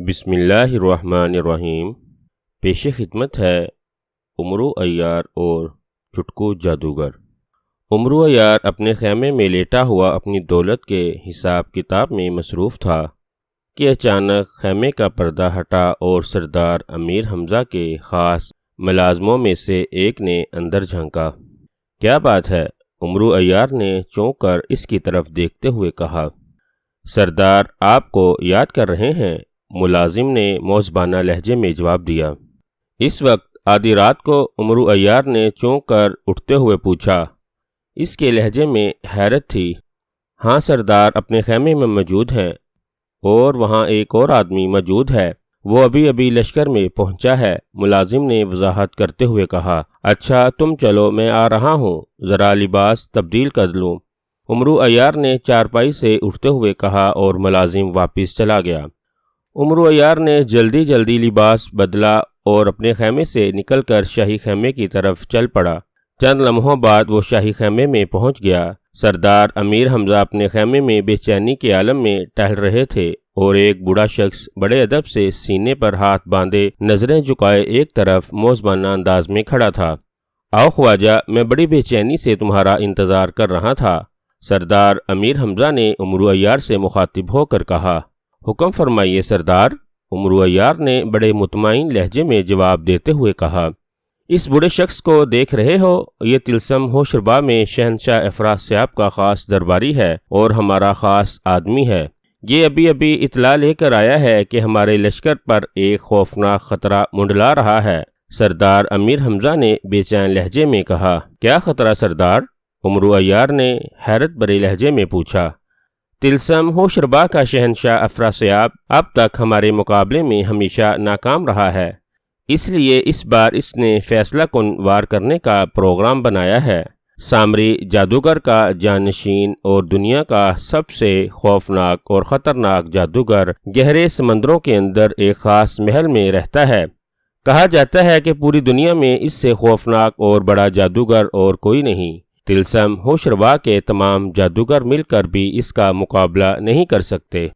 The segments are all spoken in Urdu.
بسم اللہ الرحمن الرحیم۔ پیش خدمت ہے عمرو عیار اور چٹکو جادوگر۔ عمرو عیار اپنے خیمے میں لیٹا ہوا اپنی دولت کے حساب کتاب میں مصروف تھا کہ اچانک خیمے کا پردہ ہٹا اور سردار امیر حمزہ کے خاص ملازموں میں سے ایک نے اندر جھانکا۔ کیا بات ہے؟ عمرو عیار نے چونک کر اس کی طرف دیکھتے ہوئے کہا۔ سردار آپ کو یاد کر رہے ہیں، ملازم نے موزبانہ لہجے میں جواب دیا۔ اس وقت آدھی رات کو عمرو عیار نے چونک کر اٹھتے ہوئے پوچھا۔ اس کے لہجے میں حیرت تھی۔ ہاں سردار، اپنے خیمے میں موجود ہیں، اور وہاں ایک اور آدمی موجود ہے، وہ ابھی ابھی لشکر میں پہنچا ہے، ملازم نے وضاحت کرتے ہوئے کہا۔ اچھا تم چلو، میں آ رہا ہوں، ذرا لباس تبدیل کر لوں۔ عمرو عیار نے چارپائی سے اٹھتے ہوئے کہا اور ملازم واپس چلا گیا۔ عمرو عیار نے جلدی جلدی لباس بدلا اور اپنے خیمے سے نکل کر شاہی خیمے کی طرف چل پڑا۔ چند لمحوں بعد وہ شاہی خیمے میں پہنچ گیا۔ سردار امیر حمزہ اپنے خیمے میں بے چینی کے عالم میں ٹہل رہے تھے اور ایک بوڑھا شخص بڑے ادب سے سینے پر ہاتھ باندھے نظریں جھکائے ایک طرف موزبانہ انداز میں کھڑا تھا۔ آؤ خواجہ، میں بڑی بے چینی سے تمہارا انتظار کر رہا تھا، سردار امیر حمزہ نے عمرو عیار سے مخاطب ہو کر کہا۔ حکم فرمائیے سردار، عمرو عیار نے بڑے مطمئن لہجے میں جواب دیتے ہوئے کہا۔ اس بوڑھے شخص کو دیکھ رہے ہو؟ یہ طلسم ہوشربا میں شہنشاہ افراسیاب کا خاص درباری ہے اور ہمارا خاص آدمی ہے۔ یہ ابھی ابھی اطلاع لے کر آیا ہے کہ ہمارے لشکر پر ایک خوفناک خطرہ منڈلا رہا ہے، سردار امیر حمزہ نے بے چین لہجے میں کہا۔ کیا خطرہ سردار؟ عمرو عیار نے حیرت بھرے لہجے میں پوچھا۔ طلسم ہوشربا کا شہنشاہ افراسیاب اب تک ہمارے مقابلے میں ہمیشہ ناکام رہا ہے، اس لیے اس بار اس نے فیصلہ کن وار کرنے کا پروگرام بنایا ہے۔ سامری جادوگر کا جانشین اور دنیا کا سب سے خوفناک اور خطرناک جادوگر گہرے سمندروں کے اندر ایک خاص محل میں رہتا ہے۔ کہا جاتا ہے کہ پوری دنیا میں اس سے خوفناک اور بڑا جادوگر اور کوئی نہیں۔ طلسم ہوشربا کے تمام جادوگر مل کر بھی اس کا مقابلہ نہیں کر سکتے۔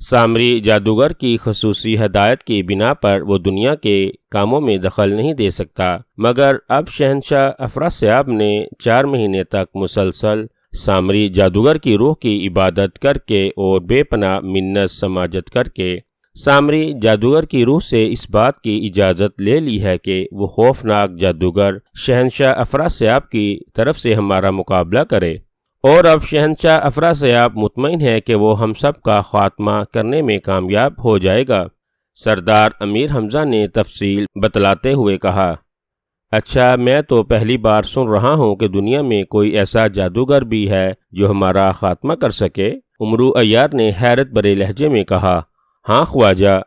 سامری جادوگر کی خصوصی ہدایت کی بنا پر وہ دنیا کے کاموں میں دخل نہیں دے سکتا، مگر اب شہنشاہ افراسیاب نے 4 مہینے تک مسلسل سامری جادوگر کی روح کی عبادت کر کے اور بے پناہ منت سماجت کر کے سامری جادوگر کی روح سے اس بات کی اجازت لے لی ہے کہ وہ خوفناک جادوگر شہنشاہ افراسیاب کی طرف سے ہمارا مقابلہ کرے، اور اب شہنشاہ افراسیاب مطمئن ہے کہ وہ ہم سب کا خاتمہ کرنے میں کامیاب ہو جائے گا، سردار امیر حمزہ نے تفصیل بتلاتے ہوئے کہا۔ اچھا، میں تو پہلی بار سن رہا ہوں کہ دنیا میں کوئی ایسا جادوگر بھی ہے جو ہمارا خاتمہ کر سکے، عمرو عیار نے حیرت بھرے لہجے میں کہا۔ ہاں خواجہ،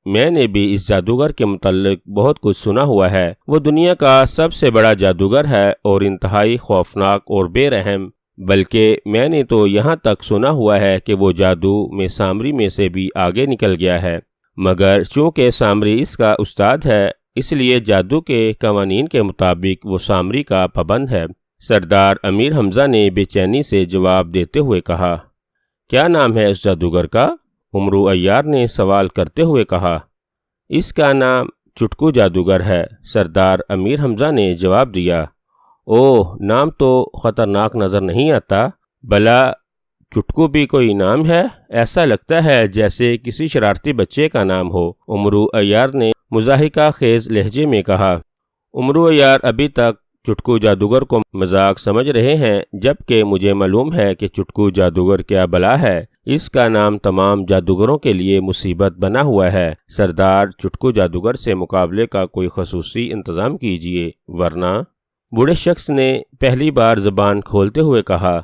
میں نے بھی اس جادوگر کے متعلق بہت کچھ سنا ہوا ہے۔ وہ دنیا کا سب سے بڑا جادوگر ہے اور انتہائی خوفناک اور بے رحم، بلکہ میں نے تو یہاں تک سنا ہوا ہے کہ وہ جادو میں سامری میں سے بھی آگے نکل گیا ہے، مگر چونکہ سامری اس کا استاد ہے، اس لیے جادو کے قوانین کے مطابق وہ سامری کا پابند ہے، سردار امیر حمزہ نے بے چینی سے جواب دیتے ہوئے کہا۔ کیا نام ہے اس جادوگر کا؟ عمرو عیار نے سوال کرتے ہوئے کہا۔ اس کا نام چٹکو جادوگر ہے، سردار امیر حمزہ نے جواب دیا۔ اوہ، نام تو خطرناک نظر نہیں آتا، بھلا چٹکو بھی کوئی نام ہے؟ ایسا لگتا ہے جیسے کسی شرارتی بچے کا نام ہو، عمرو عیار نے مضاحکہ خیز لہجے میں کہا۔ عمرو عیار ابھی تک چٹکو جادوگر کو مذاق سمجھ رہے ہیں، جبکہ مجھے معلوم ہے کہ چٹکو جادوگر کیا بلا ہے۔ اس کا نام تمام جادوگروں کے لیے مصیبت بنا ہوا ہے، سردار چٹکو جادوگر سے مقابلے کا کوئی خصوصی انتظام کیجیے، ورنہ بوڑھے شخص نے پہلی بار زبان کھولتے ہوئے کہا۔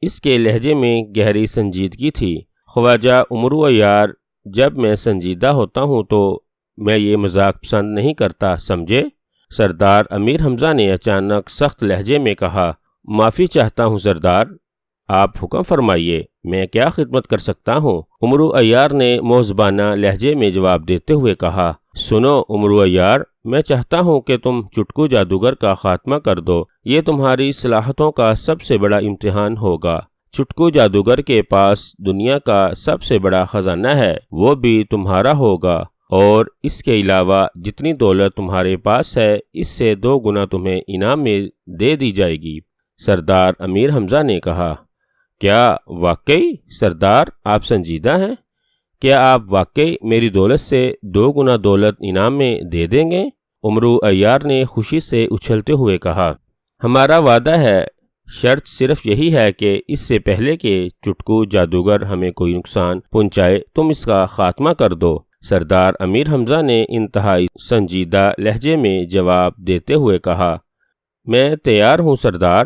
اس کے لہجے میں گہری سنجیدگی تھی۔ خواجہ عمرو عیار، جب میں سنجیدہ ہوتا ہوں تو میں یہ مذاق پسند نہیں کرتا، سمجھے؟ سردار امیر حمزہ نے اچانک سخت لہجے میں کہا۔ معافی چاہتا ہوں سردار، آپ حکم فرمائیے، میں کیا خدمت کر سکتا ہوں؟ عمرو عیار نے موزبانہ لہجے میں جواب دیتے ہوئے کہا۔ سنو عمرو عیار، میں چاہتا ہوں کہ تم چٹکو جادوگر کا خاتمہ کر دو، یہ تمہاری صلاحیتوں کا سب سے بڑا امتحان ہوگا۔ چٹکو جادوگر کے پاس دنیا کا سب سے بڑا خزانہ ہے، وہ بھی تمہارا ہوگا، اور اس کے علاوہ جتنی دولت تمہارے پاس ہے اس سے 2 گنا تمہیں انعام میں دے دی جائے گی۔ سردار امیر حمزہ نے کہا، کیا واقعی سردار آپ سنجیدہ ہیں؟ کیا آپ واقعی میری دولت سے 2 گنا دولت انعام میں دے دیں گے؟ امرو عیار نے خوشی سے اچھلتے ہوئے کہا، ہمارا وعدہ ہے، شرط صرف یہی ہے کہ اس سے پہلے کہ چٹکو جادوگر ہمیں کوئی نقصان پہنچائے تم اس کا خاتمہ کر دو۔ سردار امیر حمزہ نے انتہائی سنجیدہ لہجے میں جواب دیتے ہوئے کہا، میں تیار ہوں سردار،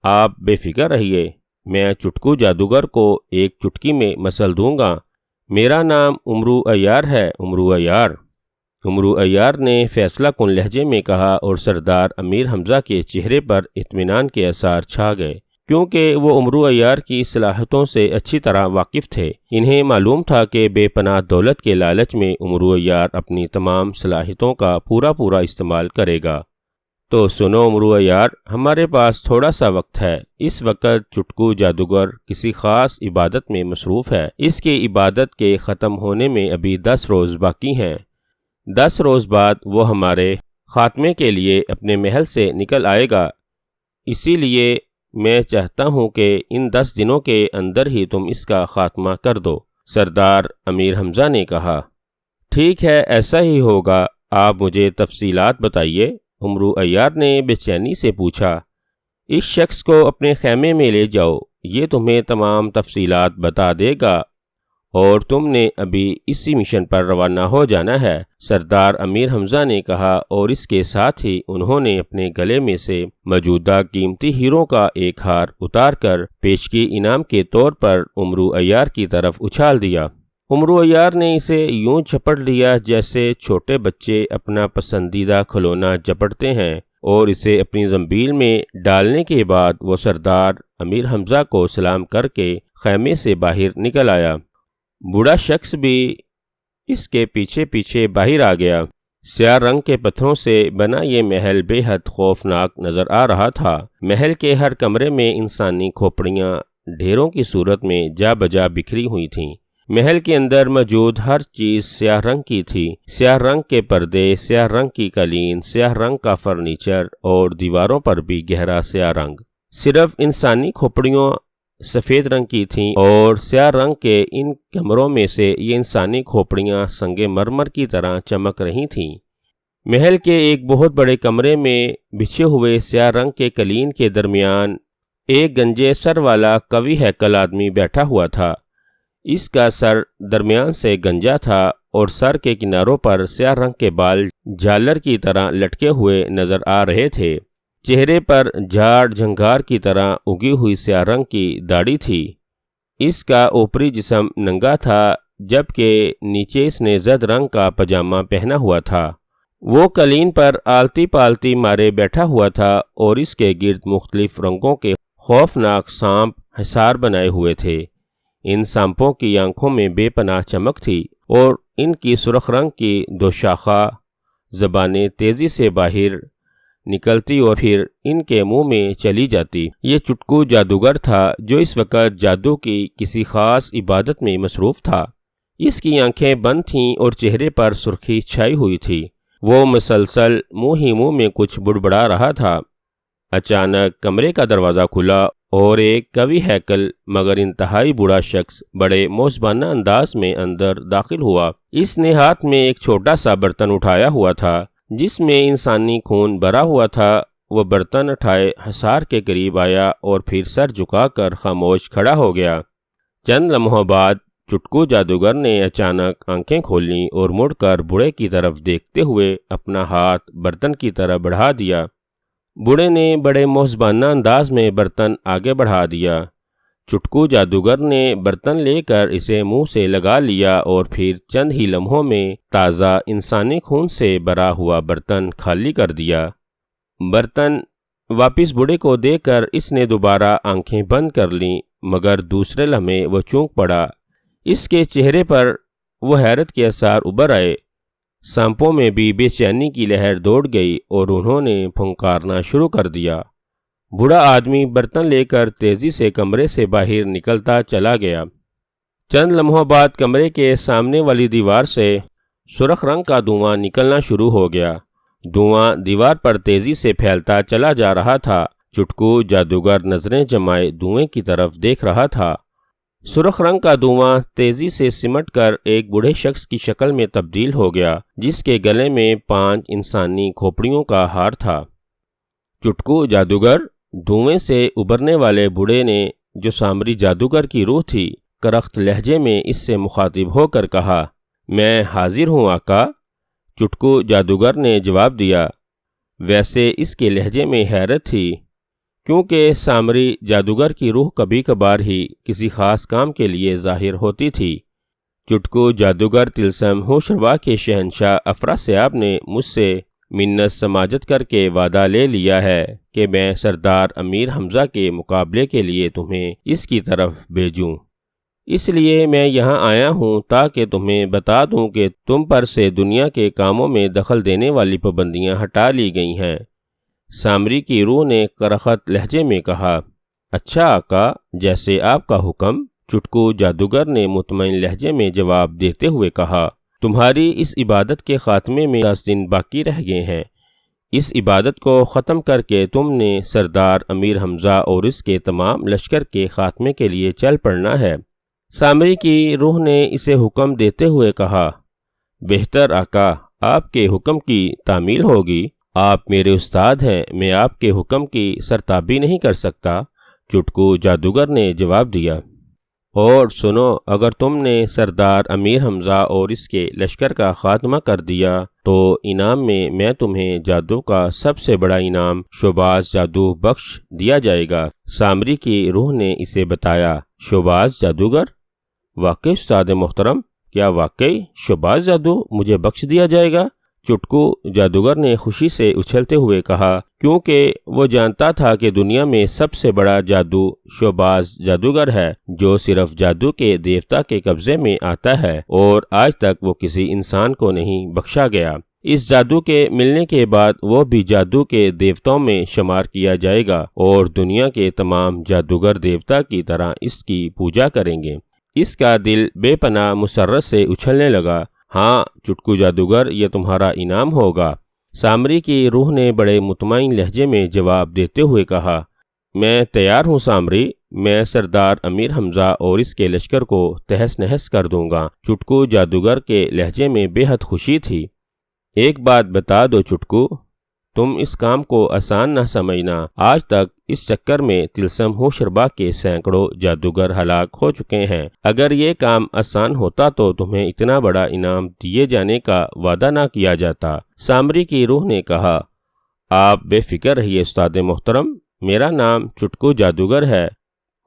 آپ بے فکر رہیے، میں چٹکو جادوگر کو ایک چٹکی میں مسل دوں گا۔ میرا نام امرو عیار ہے، امرو عیار۔ امرو عیار نے فیصلہ کن لہجے میں کہا، اور سردار امیر حمزہ کے چہرے پر اطمینان کے آثار چھا گئے، کیونکہ وہ امرو عیار کی صلاحیتوں سے اچھی طرح واقف تھے۔ انہیں معلوم تھا کہ بے پناہ دولت کے لالچ میں امرو عیار اپنی تمام صلاحیتوں کا پورا استعمال کرے گا۔ تو سنو امرو عیار، ہمارے پاس تھوڑا سا وقت ہے۔ اس وقت چٹکو جادوگر کسی خاص عبادت میں مصروف ہے۔ اس کی عبادت کے ختم ہونے میں ابھی 10 روز باقی ہیں۔ 10 روز بعد وہ ہمارے خاتمے کے لیے اپنے محل سے نکل آئے گا، اسی لیے میں چاہتا ہوں کہ ان 10 دنوں کے اندر ہی تم اس کا خاتمہ کر دو۔ سردار امیر حمزہ نے کہا، ٹھیک ہے، ایسا ہی ہوگا، آپ مجھے تفصیلات بتائیے۔ امرو عیار نے بے چینی سے پوچھا، اس شخص کو اپنے خیمے میں لے جاؤ، یہ تمہیں تمام تفصیلات بتا دے گا، اور تم نے ابھی اسی مشن پر روانہ ہو جانا ہے۔ سردار امیر حمزہ نے کہا، اور اس کے ساتھ ہی انہوں نے اپنے گلے میں سے موجودہ قیمتی ہیروں کا ایک ہار اتار کر پیشگی انعام کے طور پر امرو عیار کی طرف اچھال دیا۔ امرو عیار نے اسے یوں جھپٹ لیا جیسے چھوٹے بچے اپنا پسندیدہ کھلونا جھپٹتے ہیں، اور اسے اپنی زنبیل میں ڈالنے کے بعد وہ سردار امیر حمزہ کو سلام کر کے خیمے سے باہر نکل آیا۔ بوڑھا شخص بھی اس کے پیچھے پیچھے باہر آ گیا۔ سیاہ رنگ کے پتھروں سے بنا یہ محل بے حد خوفناک نظر آ رہا تھا۔ محل کے ہر کمرے میں انسانی کھوپڑیاں ڈھیروں کی صورت میں جا بجا بکھری ہوئی تھیں۔ محل کے اندر موجود ہر چیز سیاہ رنگ کی تھی، سیاہ رنگ کے پردے، سیاہ رنگ کی قالین، سیاہ رنگ کا فرنیچر، اور دیواروں پر بھی گہرا سیاہ رنگ۔ صرف انسانی کھوپڑیوں سفید رنگ کی تھیں، اور سیاہ رنگ کے ان کمروں میں سے یہ انسانی کھوپڑیاں سنگ مرمر کی طرح چمک رہی تھیں۔ محل کے ایک بہت بڑے کمرے میں بچھے ہوئے سیاہ رنگ کے قالین کے درمیان ایک گنجے سر والا قوی ہیکل آدمی بیٹھا ہوا تھا۔ اس کا سر درمیان سے گنجا تھا، اور سر کے کناروں پر سیاہ رنگ کے بال جھالر کی طرح لٹکے ہوئے نظر آ رہے تھے۔ چہرے پر جھاڑ جھنگار کی طرح اگی ہوئی سیاہ رنگ کی داڑھی تھی۔ اس کا اوپری جسم ننگا تھا، جبکہ نیچے اس نے زرد رنگ کا پاجامہ پہنا ہوا تھا۔ وہ قالین پر آلتی پالتی مارے بیٹھا ہوا تھا، اور اس کے گرد مختلف رنگوں کے خوفناک سانپ حصار بنائے ہوئے تھے۔ ان سانپوں کی آنکھوں میں بے پناہ چمک تھی، اور ان کی سرخ رنگ کی 2 شاخہ زبانیں تیزی سے باہر نکلتی اور پھر ان کے منہ میں چلی جاتی۔ یہ چٹکو جادوگر تھا جو اس وقت جادو کی کسی خاص عبادت میں مصروف تھا۔ اس کی آنکھیں بند تھیں اور چہرے پر سرخی چھائی ہوئی تھی۔ وہ مسلسل منہ ہی منہ میں کچھ بڑبڑا رہا تھا۔ اچانک کمرے کا دروازہ کھلا، اور ایک قوی ہیکل مگر انتہائی بوڑھا شخص بڑے موزبانہ انداز میں اندر داخل ہوا۔ اس نے ہاتھ میں ایک چھوٹا سا برتن اٹھایا ہوا تھا جس میں انسانی خون بھرا ہوا تھا۔ وہ برتن اٹھائے حصار کے قریب آیا اور پھر سر جھکا کر خاموش کھڑا ہو گیا۔ چند لمحوں بعد چٹکو جادوگر نے اچانک آنکھیں کھولیں اور مڑ کر بوڑھے کی طرف دیکھتے ہوئے اپنا ہاتھ برتن کی طرف بڑھا دیا۔ بوڑھے نے بڑے موزبانہ انداز میں برتن آگے بڑھا دیا۔ چٹکو جادوگر نے برتن لے کر اسے منہ سے لگا لیا، اور پھر چند ہی لمحوں میں تازہ انسانی خون سے بھرا ہوا برتن خالی کر دیا۔ برتن واپس بوڑھے کو دے کر اس نے دوبارہ آنکھیں بند کر لیں، مگر دوسرے لمحے وہ چونک پڑا۔ اس کے چہرے پر وہ حیرت کے آثار ابھر آئے۔ سانپوں میں بھی بے چینی کی لہر دوڑ گئی، اور انہوں نے پھنکارنا شروع کر دیا۔ بوڑھا آدمی برتن لے کر تیزی سے کمرے سے باہر نکلتا چلا گیا۔ چند لمحوں بعد کمرے کے سامنے والی دیوار سے سرخ رنگ کا دھواں نکلنا شروع ہو گیا۔ دھواں دیوار پر تیزی سے پھیلتا چلا جا رہا تھا۔ چٹکو جادوگر نظریں جمائے دھوئیں کی طرف دیکھ رہا تھا۔ سرخ رنگ کا دھواں تیزی سے سمٹ کر ایک بوڑھے شخص کی شکل میں تبدیل ہو گیا، جس کے گلے میں 5 انسانی کھوپڑیوں کا ہار تھا۔ چٹکو جادوگر، دھوئیں سے ابھرنے والے بوڑھے نے، جو سامری جادوگر کی روح تھی، کرخت لہجے میں اس سے مخاطب ہو کر کہا، میں حاضر ہوں آقا۔ چٹکو جادوگر نے جواب دیا۔ ویسے اس کے لہجے میں حیرت تھی، کیونکہ سامری جادوگر کی روح کبھی کبھار ہی کسی خاص کام کے لیے ظاہر ہوتی تھی۔ چٹکو جادوگر طلسم ہوشربا کے شہنشاہ افراسیاب نے مجھ سے منت سماجت کر کے وعدہ لے لیا ہے کہ میں سردار امیر حمزہ کے مقابلے کے لیے تمہیں اس کی طرف بھیجوں۔ اس لیے میں یہاں آیا ہوں تاکہ تمہیں بتا دوں کہ تم پر سے دنیا کے کاموں میں دخل دینے والی پابندیاں ہٹا لی گئی ہیں۔ سامری کی روح نے کرخت لہجے میں کہا، اچھا آقا، جیسے آپ کا حکم۔ چٹکو جادوگر نے مطمئن لہجے میں جواب دیتے ہوئے کہا، تمہاری اس عبادت کے خاتمے میں 10 دن باقی رہ گئے ہیں۔ اس عبادت کو ختم کر کے تم نے سردار امیر حمزہ اور اس کے تمام لشکر کے خاتمے کے لیے چل پڑنا ہے۔ سامری کی روح نے اسے حکم دیتے ہوئے کہا، بہتر آقا، آپ کے حکم کی تعمیل ہوگی۔ آپ میرے استاد ہیں، میں آپ کے حکم کی سرتابی نہیں کر سکتا۔ چٹکو جادوگر نے جواب دیا، اور سنو، اگر تم نے سردار امیر حمزہ اور اس کے لشکر کا خاتمہ کر دیا تو انعام میں تمہیں جادو کا سب سے بڑا انعام شوباز جادو بخش دیا جائے گا۔ سامری کی روح نے اسے بتایا، شوباز جادوگر؟ واقعی استاد محترم، کیا واقعی شوباز جادو مجھے بخش دیا جائے گا؟ چٹکو جادوگر نے خوشی سے اچھلتے ہوئے کہا، کیونکہ وہ جانتا تھا کہ دنیا میں سب سے بڑا جادو شوباز جادوگر ہے، جو صرف جادو کے دیوتا کے قبضے میں آتا ہے اور آج تک وہ کسی انسان کو نہیں بخشا گیا۔ اس جادو کے ملنے کے بعد وہ بھی جادو کے دیوتاؤں میں شمار کیا جائے گا اور دنیا کے تمام جادوگر دیوتا کی طرح اس کی پوجا کریں گے۔ اس کا دل بے پناہ مسرت سے اچھلنے لگا۔ ہاں چٹکو جادوگر، یہ تمہارا انعام ہوگا۔ سامری کی روح نے بڑے مطمئن لہجے میں جواب دیتے ہوئے کہا، میں تیار ہوں سامری، میں سردار امیر حمزہ اور اس کے لشکر کو تہس نہس کر دوں گا۔ چٹکو جادوگر کے لہجے میں بے حد خوشی تھی۔ ایک بات بتا دو چٹکو، تم اس کام کو آسان نہ سمجھنا۔ آج تک اس چکر میں طلسم ہوشربا کے سینکڑوں جادوگر ہلاک ہو چکے ہیں۔ اگر یہ کام آسان ہوتا تو تمہیں اتنا بڑا انعام دیے جانے کا وعدہ نہ کیا جاتا۔ سامری کی روح نے کہا، آپ بے فکر رہیے استاد محترم، میرا نام چٹکو جادوگر ہے،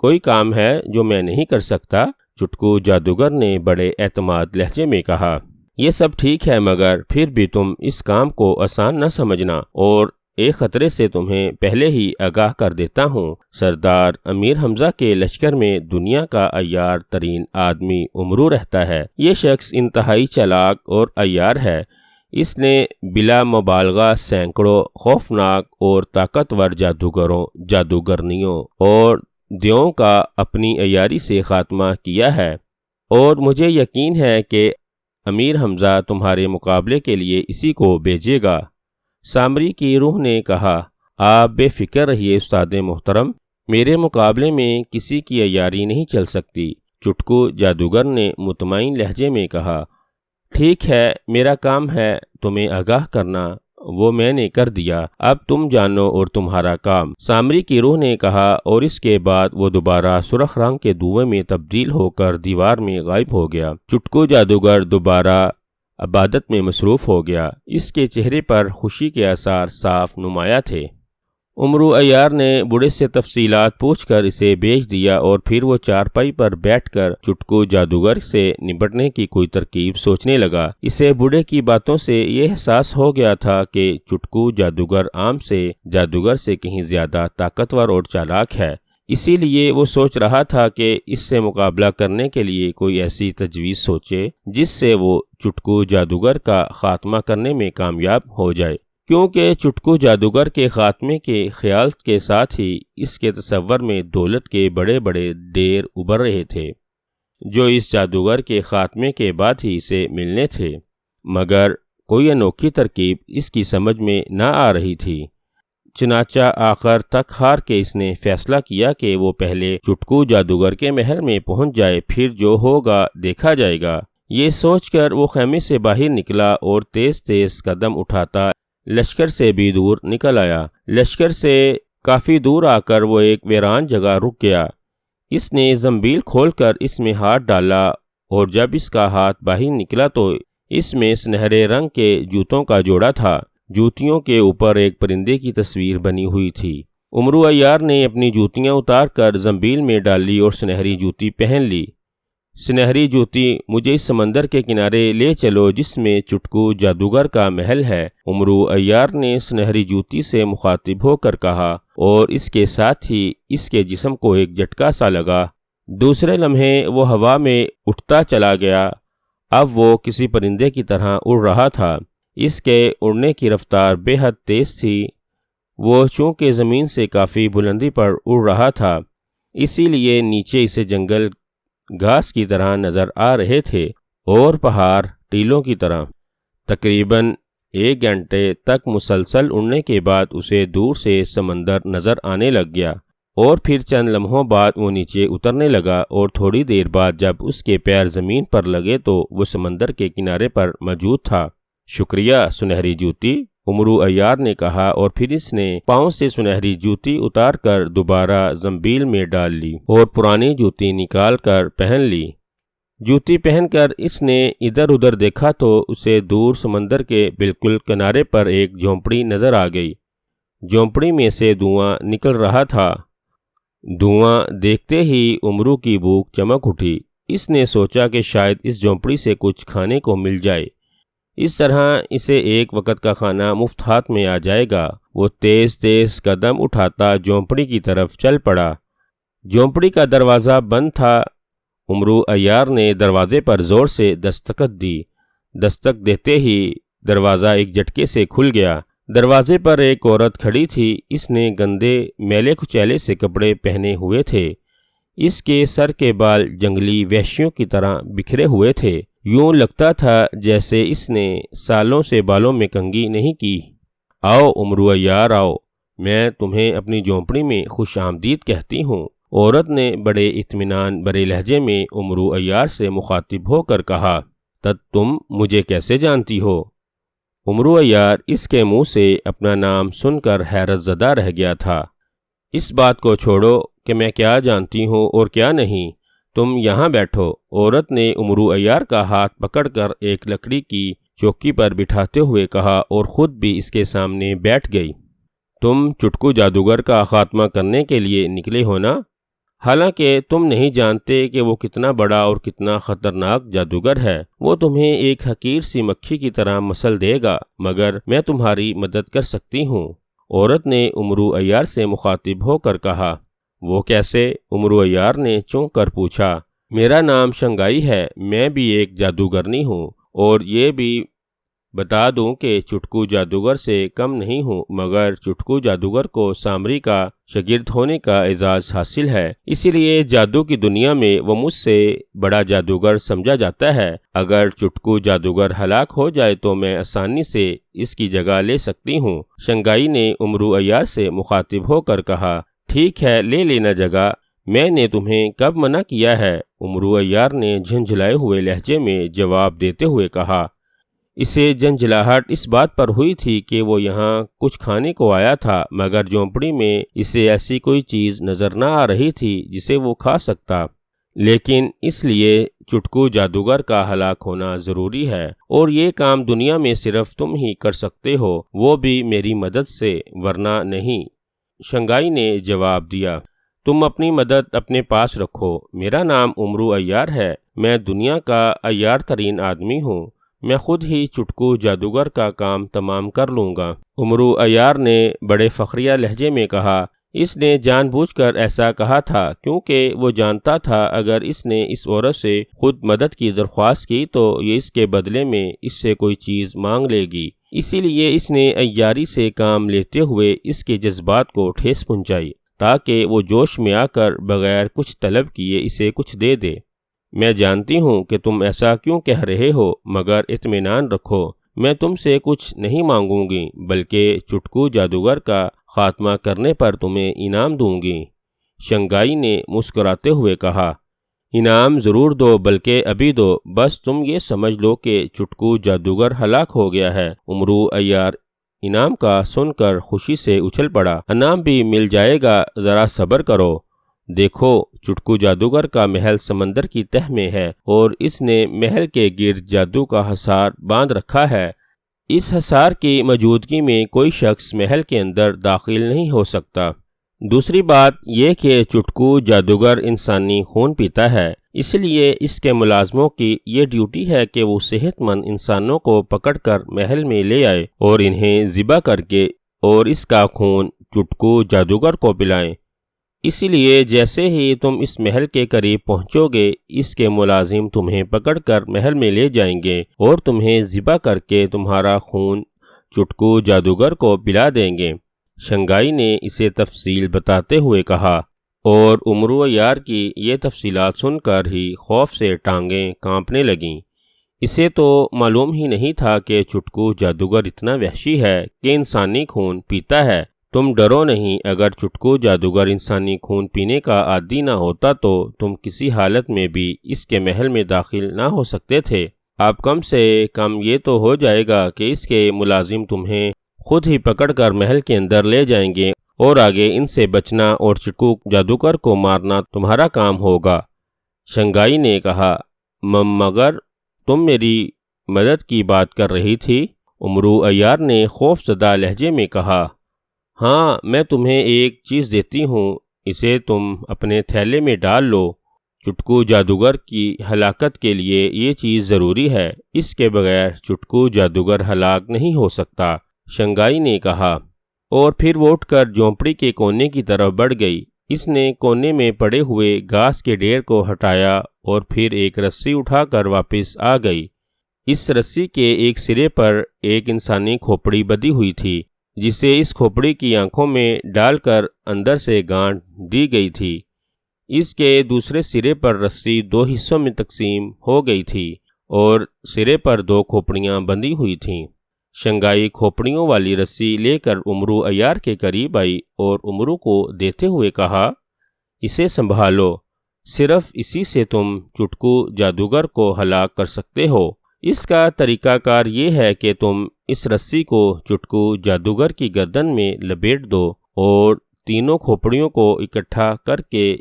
کوئی کام ہے جو میں نہیں کر سکتا؟ چٹکو جادوگر نے بڑے اعتماد لہجے میں کہا، یہ سب ٹھیک ہے، مگر پھر بھی تم اس کام کو آسان نہ سمجھنا، اور ایک خطرے سے تمہیں پہلے ہی آگاہ کر دیتا ہوں۔ سردار امیر حمزہ کے لشکر میں دنیا کا عیار ترین آدمی امرو رہتا ہے۔ یہ شخص انتہائی چالاک اور عیار ہے۔ اس نے بلا مبالغہ سینکڑوں خوفناک اور طاقتور جادوگروں، جادوگرنیوں اور دیوؤں کا اپنی عیاری سے خاتمہ کیا ہے، اور مجھے یقین ہے کہ امیر حمزہ تمہارے مقابلے کے لیے اسی کو بھیجے گا۔ سامری کی روح نے کہا، آپ بے فکر رہیے استاد محترم، میرے مقابلے میں کسی کی عیاری نہیں چل سکتی۔ چٹکو جادوگر نے مطمئن لہجے میں کہا، ٹھیک ہے، میرا کام ہے تمہیں آگاہ کرنا، وہ میں نے کر دیا، اب تم جانو اور تمہارا کام۔ سامری کی روح نے کہا، اور اس کے بعد وہ دوبارہ سرخ رنگ کے دھوئیں میں تبدیل ہو کر دیوار میں غائب ہو گیا۔ چٹکو جادوگر دوبارہ عبادت میں مصروف ہو گیا۔ اس کے چہرے پر خوشی کے آثار صاف نمایاں تھے۔ امرو عیار نے بوڑھے سے تفصیلات پوچھ کر اسے بھیج دیا، اور پھر وہ چارپائی پر بیٹھ کر چٹکو جادوگر سے نپٹنے کی کوئی ترکیب سوچنے لگا۔ اسے بوڑھے کی باتوں سے یہ احساس ہو گیا تھا کہ چٹکو جادوگر عام سے جادوگر سے کہیں زیادہ طاقتور اور چالاک ہے، اسی لیے وہ سوچ رہا تھا کہ اس سے مقابلہ کرنے کے لیے کوئی ایسی تجویز سوچے جس سے وہ چٹکو جادوگر کا خاتمہ کرنے میں کامیاب ہو جائے، کیونکہ چٹکو جادوگر کے خاتمے کے خیال کے ساتھ ہی اس کے تصور میں دولت کے بڑے بڑے ڈھیر ابھر رہے تھے، جو اس جادوگر کے خاتمے کے بعد ہی اسے ملنے تھے، مگر کوئی انوکھی ترکیب اس کی سمجھ میں نہ آ رہی تھی۔ چنانچہ آخر تک ہار کے اس نے فیصلہ کیا کہ وہ پہلے چٹکو جادوگر کے محل میں پہنچ جائے، پھر جو ہوگا دیکھا جائے گا۔ یہ سوچ کر وہ خیمے سے باہر نکلا اور تیز تیز قدم اٹھاتا لشکر سے بھی دور نکل آیا۔ لشکر سے کافی دور آ کر وہ ایک ویران جگہ رک گیا۔ اس نے زنبیل کھول کر اس میں ہاتھ ڈالا اور جب اس کا ہاتھ باہر نکلا تو اس میں سنہرے رنگ کے جوتوں کا جوڑا تھا۔ جوتیوں کے اوپر ایک پرندے کی تصویر بنی ہوئی تھی۔ عمرو عیار نے اپنی جوتیاں اتار کر زنبیل میں ڈالی اور سنہری جوتی پہن لی۔ سنہری جوتی، مجھے اس سمندر کے کنارے لے چلو جس میں چٹکو جادوگر کا محل ہے، عمرو عیار نے سنہری جوتی سے مخاطب ہو کر کہا، اور اس کے ساتھ ہی اس کے جسم کو ایک جھٹکا سا لگا۔ دوسرے لمحے وہ ہوا میں اٹھتا چلا گیا۔ اب وہ کسی پرندے کی طرح اڑ رہا تھا۔ اس کے اڑنے کی رفتار بے حد تیز تھی۔ وہ چونکہ زمین سے کافی بلندی پر اڑ رہا تھا، اسی لیے نیچے اسے جنگل گھاس کی طرح نظر آ رہے تھے اور پہاڑ ٹیلوں کی طرح۔ تقریباً 1 گھنٹے تک مسلسل اڑنے کے بعد اسے دور سے سمندر نظر آنے لگ گیا، اور پھر چند لمحوں بعد وہ نیچے اترنے لگا، اور تھوڑی دیر بعد جب اس کے پیر زمین پر لگے تو وہ سمندر کے کنارے پر موجود تھا۔ شکریہ سنہری جوتی، عمرو عیار نے کہا، اور پھر اس نے پاؤں سے سنہری جوتی اتار کر دوبارہ زنبیل میں ڈال لی اور پرانی جوتی نکال کر پہن لی۔ جوتی پہن کر اس نے ادھر ادھر دیکھا تو اسے دور سمندر کے بالکل کنارے پر ایک جھونپڑی نظر آ گئی۔ جھونپڑی میں سے دھواں نکل رہا تھا۔ دھواں دیکھتے ہی عمرو کی بھوک چمک اٹھی۔ اس نے سوچا کہ شاید اس جھونپڑی سے کچھ کھانے کو مل جائے، اس طرح اسے ایک وقت کا کھانا مفت ہاتھ میں آ جائے گا۔ وہ تیز تیز قدم اٹھاتا جھونپڑی کی طرف چل پڑا۔ جھونپڑی کا دروازہ بند تھا۔ عمرو عیار نے دروازے پر زور سے دستک دی۔ دستک دیتے ہی دروازہ ایک جھٹکے سے کھل گیا۔ دروازے پر ایک عورت کھڑی تھی۔ اس نے گندے میلے کچیلے سے کپڑے پہنے ہوئے تھے۔ اس کے سر کے بال جنگلی وحشیوں کی طرح بکھرے ہوئے تھے۔ یوں لگتا تھا جیسے اس نے سالوں سے بالوں میں کنگھی نہیں کی۔ آؤ عمرو عیار، آؤ، میں تمہیں اپنی جھونپڑی میں خوش آمدید کہتی ہوں۔ عورت نے بڑے اطمینان بھرے لہجے میں عمرو عیار سے مخاطب ہو کر کہا، تم مجھے کیسے جانتی ہو؟ عمرو عیار اس کے منہ سے اپنا نام سن کر حیرت زدہ رہ گیا تھا۔ اس بات کو چھوڑو کہ میں کیا جانتی ہوں اور کیا نہیں، تم یہاں بیٹھو۔ عورت نے عمرو عیار کا ہاتھ پکڑ کر ایک لکڑی کی چوکی پر بٹھاتے ہوئے کہا اور خود بھی اس کے سامنے بیٹھ گئی۔ تم چٹکو جادوگر کا خاتمہ کرنے کے لیے نکلے ہو نا؟ حالانکہ تم نہیں جانتے کہ وہ کتنا بڑا اور کتنا خطرناک جادوگر ہے۔ وہ تمہیں ایک حقیر سی مکھی کی طرح مسل دے گا، مگر میں تمہاری مدد کر سکتی ہوں۔ عورت نے عمرو عیار سے مخاطب ہو کر کہا۔ وہ کیسے؟ عمرو عیار نے چونک کر پوچھا۔ میرا نام شنگائی ہے، میں بھی ایک جادوگرنی ہوں، اور یہ بھی بتا دوں کہ چٹکو جادوگر سے کم نہیں ہوں، مگر چٹکو جادوگر کو سامری کا شاگرد ہونے کا اعزاز حاصل ہے، اسی لیے جادو کی دنیا میں وہ مجھ سے بڑا جادوگر سمجھا جاتا ہے۔ اگر چٹکو جادوگر ہلاک ہو جائے تو میں آسانی سے اس کی جگہ لے سکتی ہوں۔ شنگائی نے عمرو عیار سے مخاطب ہو کر کہا، ٹھیک ہے، لے لینا جگہ، میں نے تمہیں کب منع کیا ہے؟ عمرو عیار نے جھنجھلائے ہوئے لہجے میں جواب دیتے ہوئے کہا۔ اسے جھنجھلاہٹ اس بات پر ہوئی تھی کہ وہ یہاں کچھ کھانے کو آیا تھا، مگر جھونپڑی میں اسے ایسی کوئی چیز نظر نہ آ رہی تھی جسے وہ کھا سکتا۔ لیکن اس لیے چٹکو جادوگر کا ہلاک ہونا ضروری ہے، اور یہ کام دنیا میں صرف تم ہی کر سکتے ہو، وہ بھی میری مدد سے، ورنہ نہیں۔ شنگائی نے جواب دیا، تم اپنی مدد اپنے پاس رکھو، میرا نام عمرو عیار ہے، میں دنیا کا عیار ترین آدمی ہوں، میں خود ہی چٹکو جادوگر کا کام تمام کر لوں گا۔ عمرو عیار نے بڑے فخریہ لہجے میں کہا، اس نے جان بوجھ کر ایسا کہا تھا کیونکہ وہ جانتا تھا اگر اس نے اس عورت سے خود مدد کی درخواست کی تو یہ اس کے بدلے میں اس سے کوئی چیز مانگ لے گی، اسی لیے اس نے عیاری سے کام لیتے ہوئے اس کے جذبات کو ٹھیس پہنچائی تاکہ وہ جوش میں آ کر بغیر کچھ طلب کیے اسے کچھ دے دے۔ میں جانتی ہوں کہ تم ایسا کیوں کہہ رہے ہو، مگر اطمینان رکھو، میں تم سے کچھ نہیں مانگوں گی بلکہ چٹکو جادوگر کا خاتمہ کرنے پر تمہیں انعام دوں گی۔ شنگائی نے مسکراتے ہوئے کہا، انعام ضرور دو، بلکہ ابھی دو، بس تم یہ سمجھ لو کہ چٹکو جادوگر ہلاک ہو گیا ہے۔ امرو عیار انعام کا سن کر خوشی سے اچھل پڑا، انعام بھی مل جائے گا، ذرا صبر کرو۔ دیکھو، چٹکو جادوگر کا محل سمندر کی تہ میں ہے اور اس نے محل کے گرد جادو کا حصار باندھ رکھا ہے۔ اس حصار کی موجودگی میں کوئی شخص محل کے اندر داخل نہیں ہو سکتا۔ دوسری بات یہ کہ چٹکو جادوگر انسانی خون پیتا ہے، اس لیے اس کے ملازموں کی یہ ڈیوٹی ہے کہ وہ صحت مند انسانوں کو پکڑ کر محل میں لے آئے اور انہیں ذبح کر کے اور اس کا خون چٹکو جادوگر کو پلائیں۔ اسی لیے جیسے ہی تم اس محل کے قریب پہنچو گے، اس کے ملازم تمہیں پکڑ کر محل میں لے جائیں گے اور تمہیں ذبح کر کے تمہارا خون چٹکو جادوگر کو پلا دیں گے۔ شنگائی نے اسے تفصیل بتاتے ہوئے کہا، اور امرو عیار کی یہ تفصیلات سن کر ہی خوف سے ٹانگیں کانپنے لگیں۔ اسے تو معلوم ہی نہیں تھا کہ چٹکو جادوگر اتنا وحشی ہے کہ انسانی خون پیتا ہے۔ تم ڈرو نہیں، اگر چٹکو جادوگر انسانی خون پینے کا عادی نہ ہوتا تو تم کسی حالت میں بھی اس کے محل میں داخل نہ ہو سکتے تھے۔ اب کم سے کم یہ تو ہو جائے گا کہ اس کے ملازم تمہیں خود ہی پکڑ کر محل کے اندر لے جائیں گے اور آگے ان سے بچنا اور چٹکو جادوگر کو مارنا تمہارا کام ہوگا۔ شنگائی نے کہا، مگر تم میری مدد کی بات کر رہی تھی۔ امرو عیار نے خوف زدہ لہجے میں کہا، ہاں، میں تمہیں ایک چیز دیتی ہوں، اسے تم اپنے تھیلے میں ڈال لو۔ چٹکو جادوگر کی ہلاکت کے لیے یہ چیز ضروری ہے، اس کے بغیر چٹکو جادوگر ہلاک نہیں ہو سکتا۔ شنگائی نے کہا، اور پھر وہ اٹھ کر جھونپڑی کے کونے کی طرف بڑھ گئی۔ اس نے کونے میں پڑے ہوئے گھاس کے ڈھیر کو ہٹایا اور پھر ایک رسی اٹھا کر واپس آ گئی۔ اس رسی کے ایک سرے پر ایک انسانی کھوپڑی بندھی ہوئی تھی، جسے اس کھوپڑی کی آنکھوں میں ڈال کر اندر سے گانٹھ دی گئی تھی۔ اس کے دوسرے سرے پر رسی 2 حصوں میں تقسیم ہو گئی تھی اور سرے پر 2 کھوپڑیاں بندھی ہوئی تھیں۔ شنگائی کھوپڑیوں والی رسی لے کر امرو عیار کے قریب آئی اور امرو کو دیتے ہوئے کہا، اسے سنبھالو، صرف اسی سے تم چٹکو جادوگر کو ہلاک کر سکتے ہو۔ اس کا طریقہ کار یہ ہے کہ تم اس رسی کو چٹکو جادوگر کی گردن میں لپیٹ دو اور تینوں کھوپڑیوں کو اکٹھا کر کے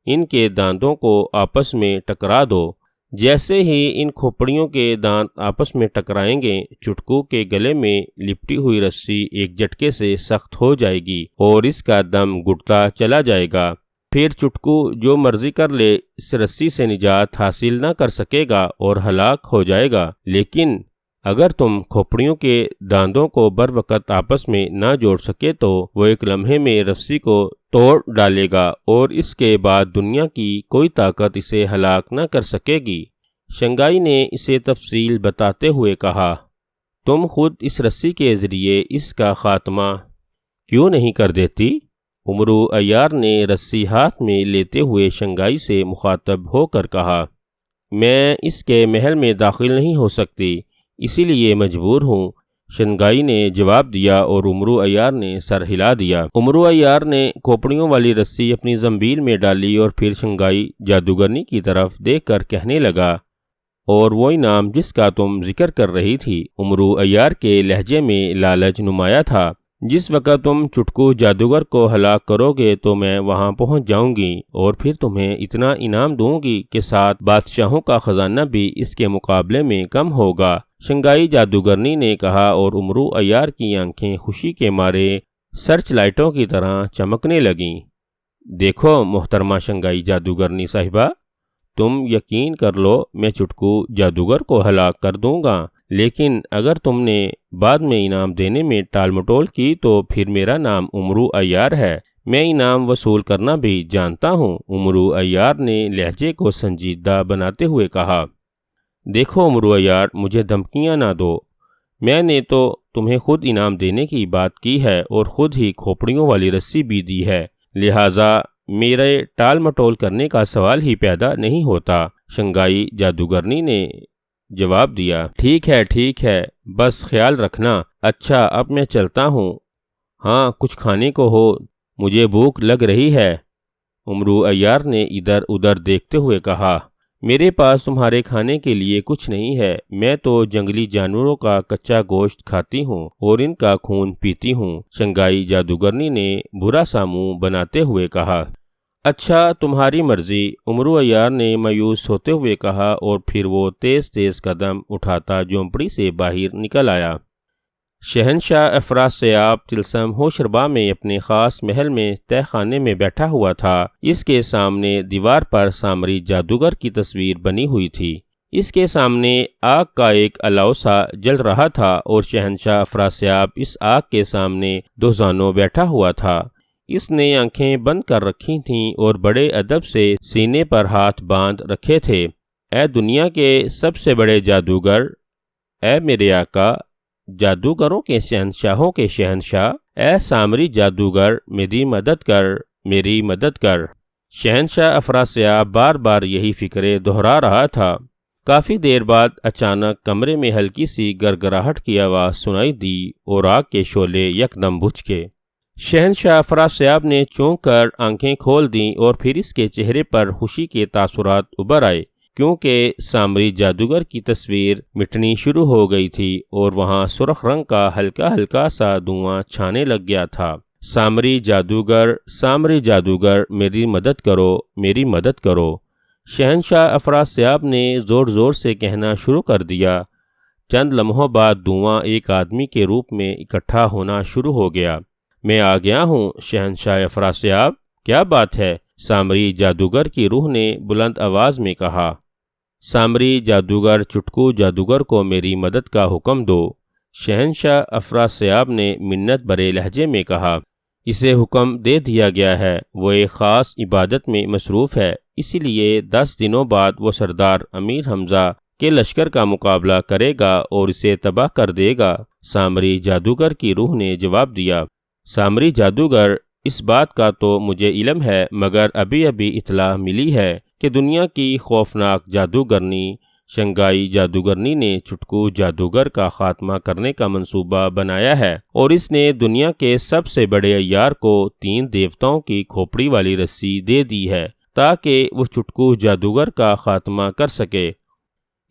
ان کے دانتوں کو آپس میں ٹکرا دو۔ جیسے ہی ان کھوپڑیوں کے دانت آپس میں ٹکرائیں گے، چٹکو کے گلے میں لپٹی ہوئی رسی ایک جھٹکے سے سخت ہو جائے گی اور اس کا دم گھٹتا چلا جائے گا۔ پھر چٹکو جو مرضی کر لے، اس رسی سے نجات حاصل نہ کر سکے گا اور ہلاک ہو جائے گا۔ لیکن اگر تم کھوپڑیوں کے داندوں کو بر وقت آپس میں نہ جوڑ سکے تو وہ ایک لمحے میں رسی کو توڑ ڈالے گا اور اس کے بعد دنیا کی کوئی طاقت اسے ہلاک نہ کر سکے گی۔ شنگائی نے اسے تفصیل بتاتے ہوئے کہا، تم خود اس رسی کے ذریعے اس کا خاتمہ کیوں نہیں کر دیتی؟ امرو عیار نے رسی ہاتھ میں لیتے ہوئے شنگائی سے مخاطب ہو کر کہا، میں اس کے محل میں داخل نہیں ہو سکتی، اسی لیے مجبور ہوں۔ شنگائی نے جواب دیا اور امرو عیار نے سر ہلا دیا۔ امرو عیار نے کھوپڑیوں والی رسی اپنی زنبیل میں ڈالی اور پھر شنگائی جادوگرنی کی طرف دیکھ کر کہنے لگا، اور وہ انعام جس کا تم ذکر کر رہی تھی۔ امرو عیار کے لہجے میں لالچ نمایاں تھا۔ جس وقت تم چٹکو جادوگر کو ہلاک کرو گے تو میں وہاں پہنچ جاؤں گی اور پھر تمہیں اتنا انعام دوں گی کہ 7 بادشاہوں کا خزانہ بھی اس کے مقابلے میں کم ہوگا۔ شنگائی جادوگرنی نے کہا اور امرو عیار کی آنکھیں خوشی کے مارے سرچ لائٹوں کی طرح چمکنے لگیں۔ دیکھو محترمہ شنگائی جادوگرنی صاحبہ، تم یقین کر لو میں چٹکو جادوگر کو ہلاک کر دوں گا، لیکن اگر تم نے بعد میں انعام دینے میں ٹال مٹول کی تو پھر میرا نام امرو عیار ہے، میں انعام وصول کرنا بھی جانتا ہوں۔ امرو عیار نے لہجے کو سنجیدہ بناتے ہوئے کہا، دیکھو امرو عیار، مجھے دھمکیاں نہ دو، میں نے تو تمہیں خود انعام دینے کی بات کی ہے اور خود ہی کھوپڑیوں والی رسی بھی دی ہے، لہٰذا میرے ٹال مٹول کرنے کا سوال ہی پیدا نہیں ہوتا۔ شنگھائی جادوگرنی نے جواب دیا، ٹھیک ہے، بس خیال رکھنا۔ اچھا، اب میں چلتا ہوں۔ ہاں، کچھ کھانے کو ہو، مجھے بھوک لگ رہی ہے۔ امرو عیار نے ادھر ادھر دیکھتے ہوئے کہا، میرے پاس تمہارے کھانے کے لیے کچھ نہیں ہے، میں تو جنگلی جانوروں کا کچا گوشت کھاتی ہوں اور ان کا خون پیتی ہوں۔ شنگھائی جادوگرنی نے برا سا منہ بناتے ہوئے کہا، اچھا تمہاری مرضی، امرو عیار نے مایوس ہوتے ہوئے کہا، اور پھر وہ تیز تیز قدم اٹھاتا جھونپڑی سے باہر نکل آیا۔ شہنشاہ افراسیاب طلسم ہوشربا میں اپنے خاص محل میں تہ خانے میں بیٹھا ہوا تھا۔ اس کے سامنے دیوار پر سامری جادوگر کی تصویر بنی ہوئی تھی۔ اس کے سامنے آگ کا ایک الاؤ سا جل رہا تھا اور شہنشاہ افراسیاب اس آگ کے سامنے دوزانوں بیٹھا ہوا تھا۔ اس نے آنکھیں بند کر رکھی تھیں اور بڑے ادب سے سینے پر ہاتھ باندھ رکھے تھے۔ اے دنیا کے سب سے بڑے جادوگر، اے میرے آقا، جادوگروں کے شہنشاہوں کے شہنشاہ، اے سامری جادوگر، میری مدد کر۔ شہنشاہ افراسیاب بار بار یہی فکرے دہرا رہا تھا۔ کافی دیر بعد اچانک کمرے میں ہلکی سی گرگراہٹ کی آواز سنائی دی اور آگ کے شعلے یکدم بجھ گئے۔ شہنشاہ افراسیاب نے چونک کر آنکھیں کھول دیں اور پھر اس کے چہرے پر خوشی کے تاثرات ابھر آئے، کیونکہ سامری جادوگر کی تصویر مٹنی شروع ہو گئی تھی اور وہاں سرخ رنگ کا ہلکا ہلکا سا دھواں چھانے لگ گیا تھا۔ سامری جادوگر، میری مدد کرو۔ شہنشاہ افراسیاب نے زور زور سے کہنا شروع کر دیا۔ چند لمحوں بعد دھواں ایک آدمی کے روپ میں اکٹھا ہونا شروع ہو گیا۔ میں آ گیا ہوں شہنشاہ افراسیاب، کیا بات ہے؟ سامری جادوگر کی روح نے بلند آواز میں کہا۔ سامری جادوگر، چٹکو جادوگر کو میری مدد کا حکم دو۔ شہنشاہ افراسیاب نے منت بھرے لہجے میں کہا، اسے حکم دے دیا گیا ہے، وہ ایک خاص عبادت میں مصروف ہے، اسی لیے 10 دنوں بعد وہ سردار امیر حمزہ کے لشکر کا مقابلہ کرے گا اور اسے تباہ کر دے گا۔ سامری جادوگر کی روح نے جواب دیا، سامری جادوگر، اس بات کا تو مجھے علم ہے، مگر ابھی اطلاع ملی ہے کہ دنیا کی خوفناک جادوگرنی شنگھائی جادوگرنی نے چٹکو جادوگر کا خاتمہ کرنے کا منصوبہ بنایا ہے، اور اس نے دنیا کے سب سے بڑے عیار کو 3 دیوتاؤں کی کھوپڑی والی رسی دے دی ہے تاکہ وہ چٹکو جادوگر کا خاتمہ کر سکے۔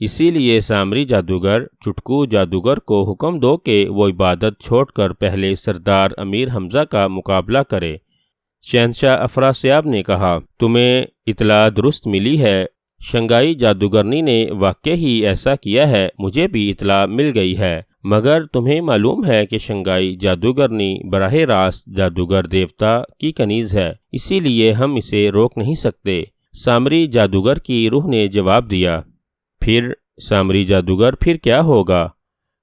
اسی لیے سامری جادوگر، چٹکو جادوگر کو حکم دو کہ وہ عبادت چھوڑ کر پہلے سردار امیر حمزہ کا مقابلہ کرے۔ شہنشاہ افراسیاب نے کہا، تمہیں اطلاع درست ملی ہے، شنگھائی جادوگرنی نے واقع ہی ایسا کیا ہے، مجھے بھی اطلاع مل گئی ہے، مگر تمہیں معلوم ہے کہ شنگھائی جادوگرنی براہ راست جادوگر دیوتا کی کنیز ہے، اسی لیے ہم اسے روک نہیں سکتے۔ سامری جادوگر کی روح نے جواب دیا، پھر سامری جادوگر، پھر کیا ہوگا؟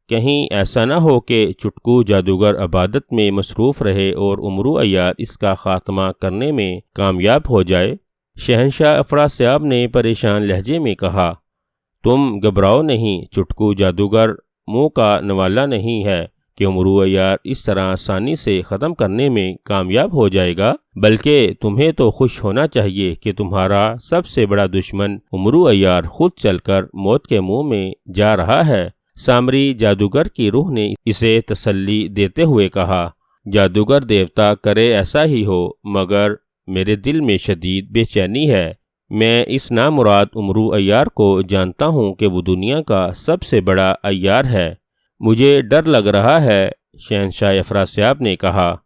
کہیں ایسا نہ ہو کہ چٹکو جادوگر عبادت میں مصروف رہے اور امرو عیار اس کا خاتمہ کرنے میں کامیاب ہو جائے۔ شہنشاہ افراسیاب نے پریشان لہجے میں کہا، تم گھبراؤ نہیں، چٹکو جادوگر منہ کا نوالا نہیں ہے کہ امرو عیار اس طرح آسانی سے ختم کرنے میں کامیاب ہو جائے گا، بلکہ تمہیں تو خوش ہونا چاہیے کہ تمہارا سب سے بڑا دشمن امرو عیار خود چل کر موت کے منہ میں جا رہا ہے۔ سامری جادوگر کی روح نے اسے تسلی دیتے ہوئے کہا، جادوگر دیوتا کرے ایسا ہی ہو، مگر میرے دل میں شدید بے چینی ہے۔ میں اس نامراد امرو عیار کو جانتا ہوں کہ وہ دنیا کا سب سے بڑا عیار ہے، مجھے ڈر لگ رہا ہے۔ شہنشاہ افراسیاب نے کہا،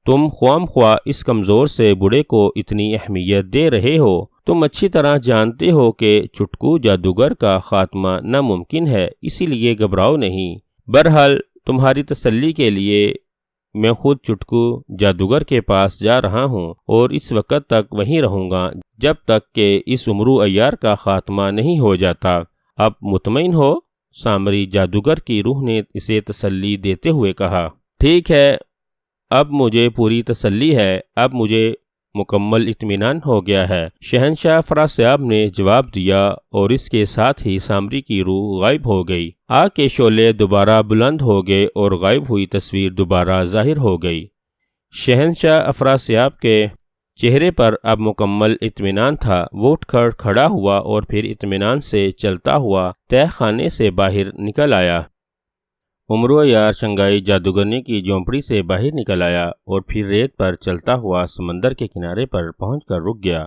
تم خواہ خواہ اس کمزور سے بوڑھے کو اتنی اہمیت دے رہے ہو، تم اچھی طرح جانتے ہو کہ چٹکو جادوگر کا خاتمہ ناممکن ہے، اسی لیے گھبراؤ نہیں۔ بہرحال تمہاری تسلی کے لیے میں خود چٹکو جادوگر کے پاس جا رہا ہوں اور اس وقت تک وہیں رہوں گا جب تک کہ اس امرو عیار کا خاتمہ نہیں ہو جاتا۔ اب مطمئن ہو؟ سامری جادوگر کی روح نے اسے تسلی دیتے ہوئے کہا، ٹھیک ہے، اب مجھے پوری تسلی ہے، اب مجھے مکمل اطمینان ہو گیا ہے۔ شہنشاہ افراسیاب نے جواب دیا اور اس کے ساتھ ہی سامری کی روح غائب ہو گئی۔ آگ کے شعلے دوبارہ بلند ہو گئے اور غائب ہوئی تصویر دوبارہ ظاہر ہو گئی۔ شہنشاہ افراسیاب کے چہرے پر اب مکمل اطمینان تھا۔ وہ اٹھ کر کھڑا ہوا اور پھر اطمینان سے چلتا ہوا تہہ خانے سے باہر نکل آیا۔ امرو عیار شنگھائی جادوگرنی کی جھونپڑی سے باہر نکل آیا اور پھر ریت پر چلتا ہوا سمندر کے کنارے پر پہنچ کر رک گیا۔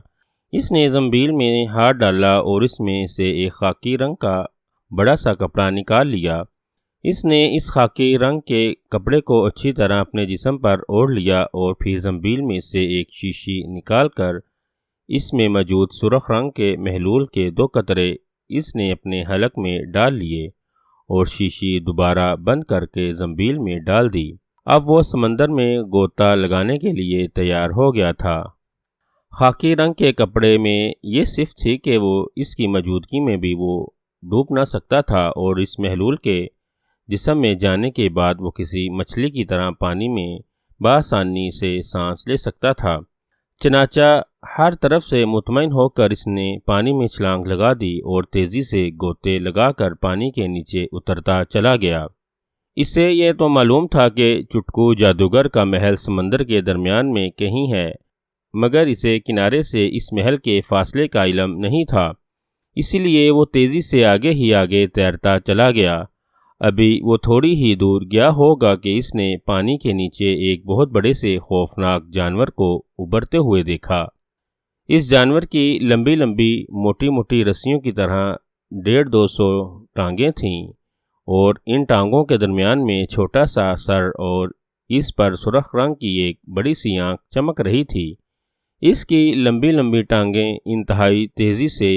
اس نے زنبیل میں ہاتھ ڈالا اور اس میں سے ایک خاکی رنگ کا بڑا سا کپڑا نکال لیا۔ اس نے اس خاکی رنگ کے کپڑے کو اچھی طرح اپنے جسم پر اوڑھ لیا اور پھر زنبیل میں سے ایک شیشی نکال کر اس میں موجود سرخ رنگ کے محلول کے 2 قطرے اس نے اپنے حلق میں ڈال لیے اور شیشی دوبارہ بند کر کے زنبیل میں ڈال دی۔ اب وہ سمندر میں غوطہ لگانے کے لیے تیار ہو گیا تھا۔ خاکی رنگ کے کپڑے میں یہ صفت تھی کہ وہ اس کی موجودگی میں بھی وہ ڈوب نہ سکتا تھا اور اس محلول کے جسم میں جانے کے بعد وہ کسی مچھلی کی طرح پانی میں بآسانی سے سانس لے سکتا تھا۔ چنانچہ ہر طرف سے مطمئن ہو کر اس نے پانی میں چھلانگ لگا دی اور تیزی سے غوطے لگا کر پانی کے نیچے اترتا چلا گیا۔ اسے یہ تو معلوم تھا کہ چٹکو جادوگر کا محل سمندر کے درمیان میں کہیں ہے، مگر اسے کنارے سے اس محل کے فاصلے کا علم نہیں تھا، اسی لیے وہ تیزی سے آگے ہی آگے تیرتا چلا گیا۔ ابھی وہ تھوڑی ہی دور گیا ہوگا کہ اس نے پانی کے نیچے ایک بہت بڑے سے خوفناک جانور کو ابھرتے ہوئے دیکھا۔ اس جانور کی لمبی لمبی موٹی موٹی رسیوں کی طرح 150-200 ٹانگیں تھیں اور ان ٹانگوں کے درمیان میں چھوٹا سا سر اور اس پر سرخ رنگ کی ایک بڑی سی آنکھ چمک رہی تھی۔ اس کی لمبی لمبی ٹانگیں انتہائی تیزی سے